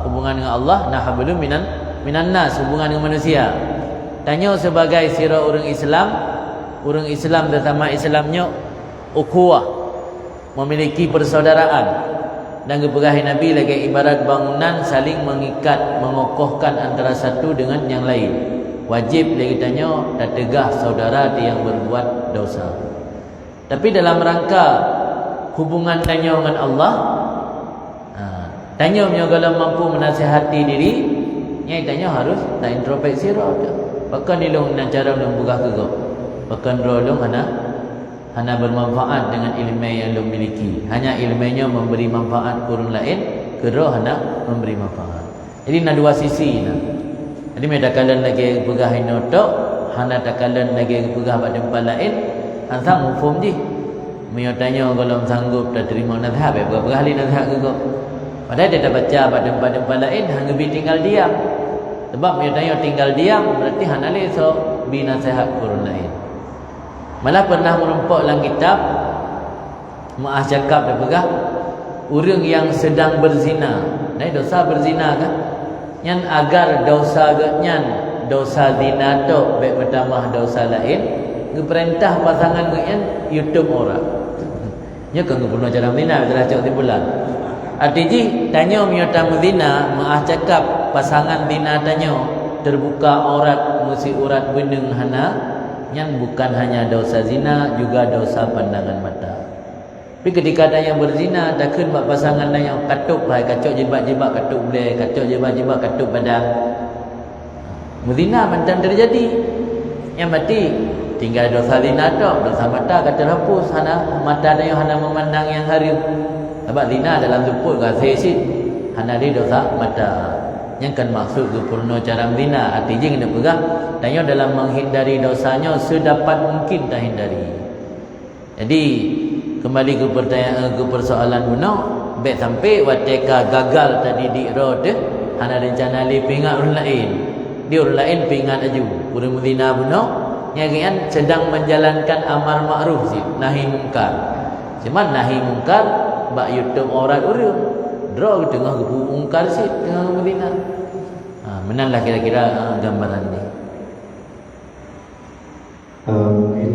hubungan dengan Allah, nahablum minan nas, hubungan dengan manusia. Tanya sebagai sira orang Islam bersama Islamnya ukhuwah, memiliki persaudaraan. Dan keperahi Nabi lagi ibarat bangunan saling mengikat, mengokohkan antara satu dengan yang lain. Wajib lagi tanya dan tegah saudara yang berbuat dosa. Tapi dalam rangka hubungan tanya dengan Allah, tanya kalau mampu menasihati diri, yang tanya harus tak introspeksi roh. Bahkan dilung dan cara dilung buka kegop. Bahkan roh dilung hana bermanfaat dengan ilmu yang lu miliki. Hanya ilmunya memberi manfaat ke orang lain, ke roh hana memberi manfaat. Jadi nak dua sisi nah. Jadi mereka kalian lagi pegah inotok, hana tak kalian lagi pegah pada tempat lain, ansang mufum je. Mio tanya kalau sanggup tak terima nasihat, berapa kali nasihat ke kau? Padahal dia dah baca pada tempat lain, hang bi tinggal diam. Sebab mio tanya tinggal diam berarti hana le so bi nasihat ke orang lain. Malah pernah merempak dalam kitab Mu'ah cakap dan pegah orang yang sedang berzina. Nah, dosa berzina kan? Yang agar dosa gatnya dosa zina tu baik bertambah dosa lain, perintah pasangan gatnya YouTube orang. Nya kan gubernur cara zina telah cak timbulan. Artinya tanya miotam zina, Mu'ah cakap pasangan zina tanya terbuka aurat musi urat beneng hana. Yang bukan hanya dosa zina, juga dosa pandangan mata. Tapi ketika ada yang berzina, takkan buat pasangan yang katuk lah, kacuk jebat-jebat katuk boleh, kacuk jebat-jebat katuk badan. Berzina mantan terjadi. Yang mati tinggal dosa zina tak, dosa mata kata hapus, hana mata ada yang hana memandang yang hari. Sebab zina dalam luput kasih hana dia dosa mata. Yang kan maksud sempurna cara zina, artinya kena pegang tanya dalam menghindari dosanya sedapat mungkin tak hindari. Jadi kembali ke pertanyaan, ke persoalan guna baik sampai wateka gagal tadi di road hana rencana li pingat orang lain. Dia orang lain pingat aju. Urang zina guna yang sedang menjalankan amar makruf nahi mungkar. Cuma nahi mungkar bak YouTube orang urang draw tengah ungkar sih tengah Madinah. Menanglah kira-kira gambaran ni. Mungkin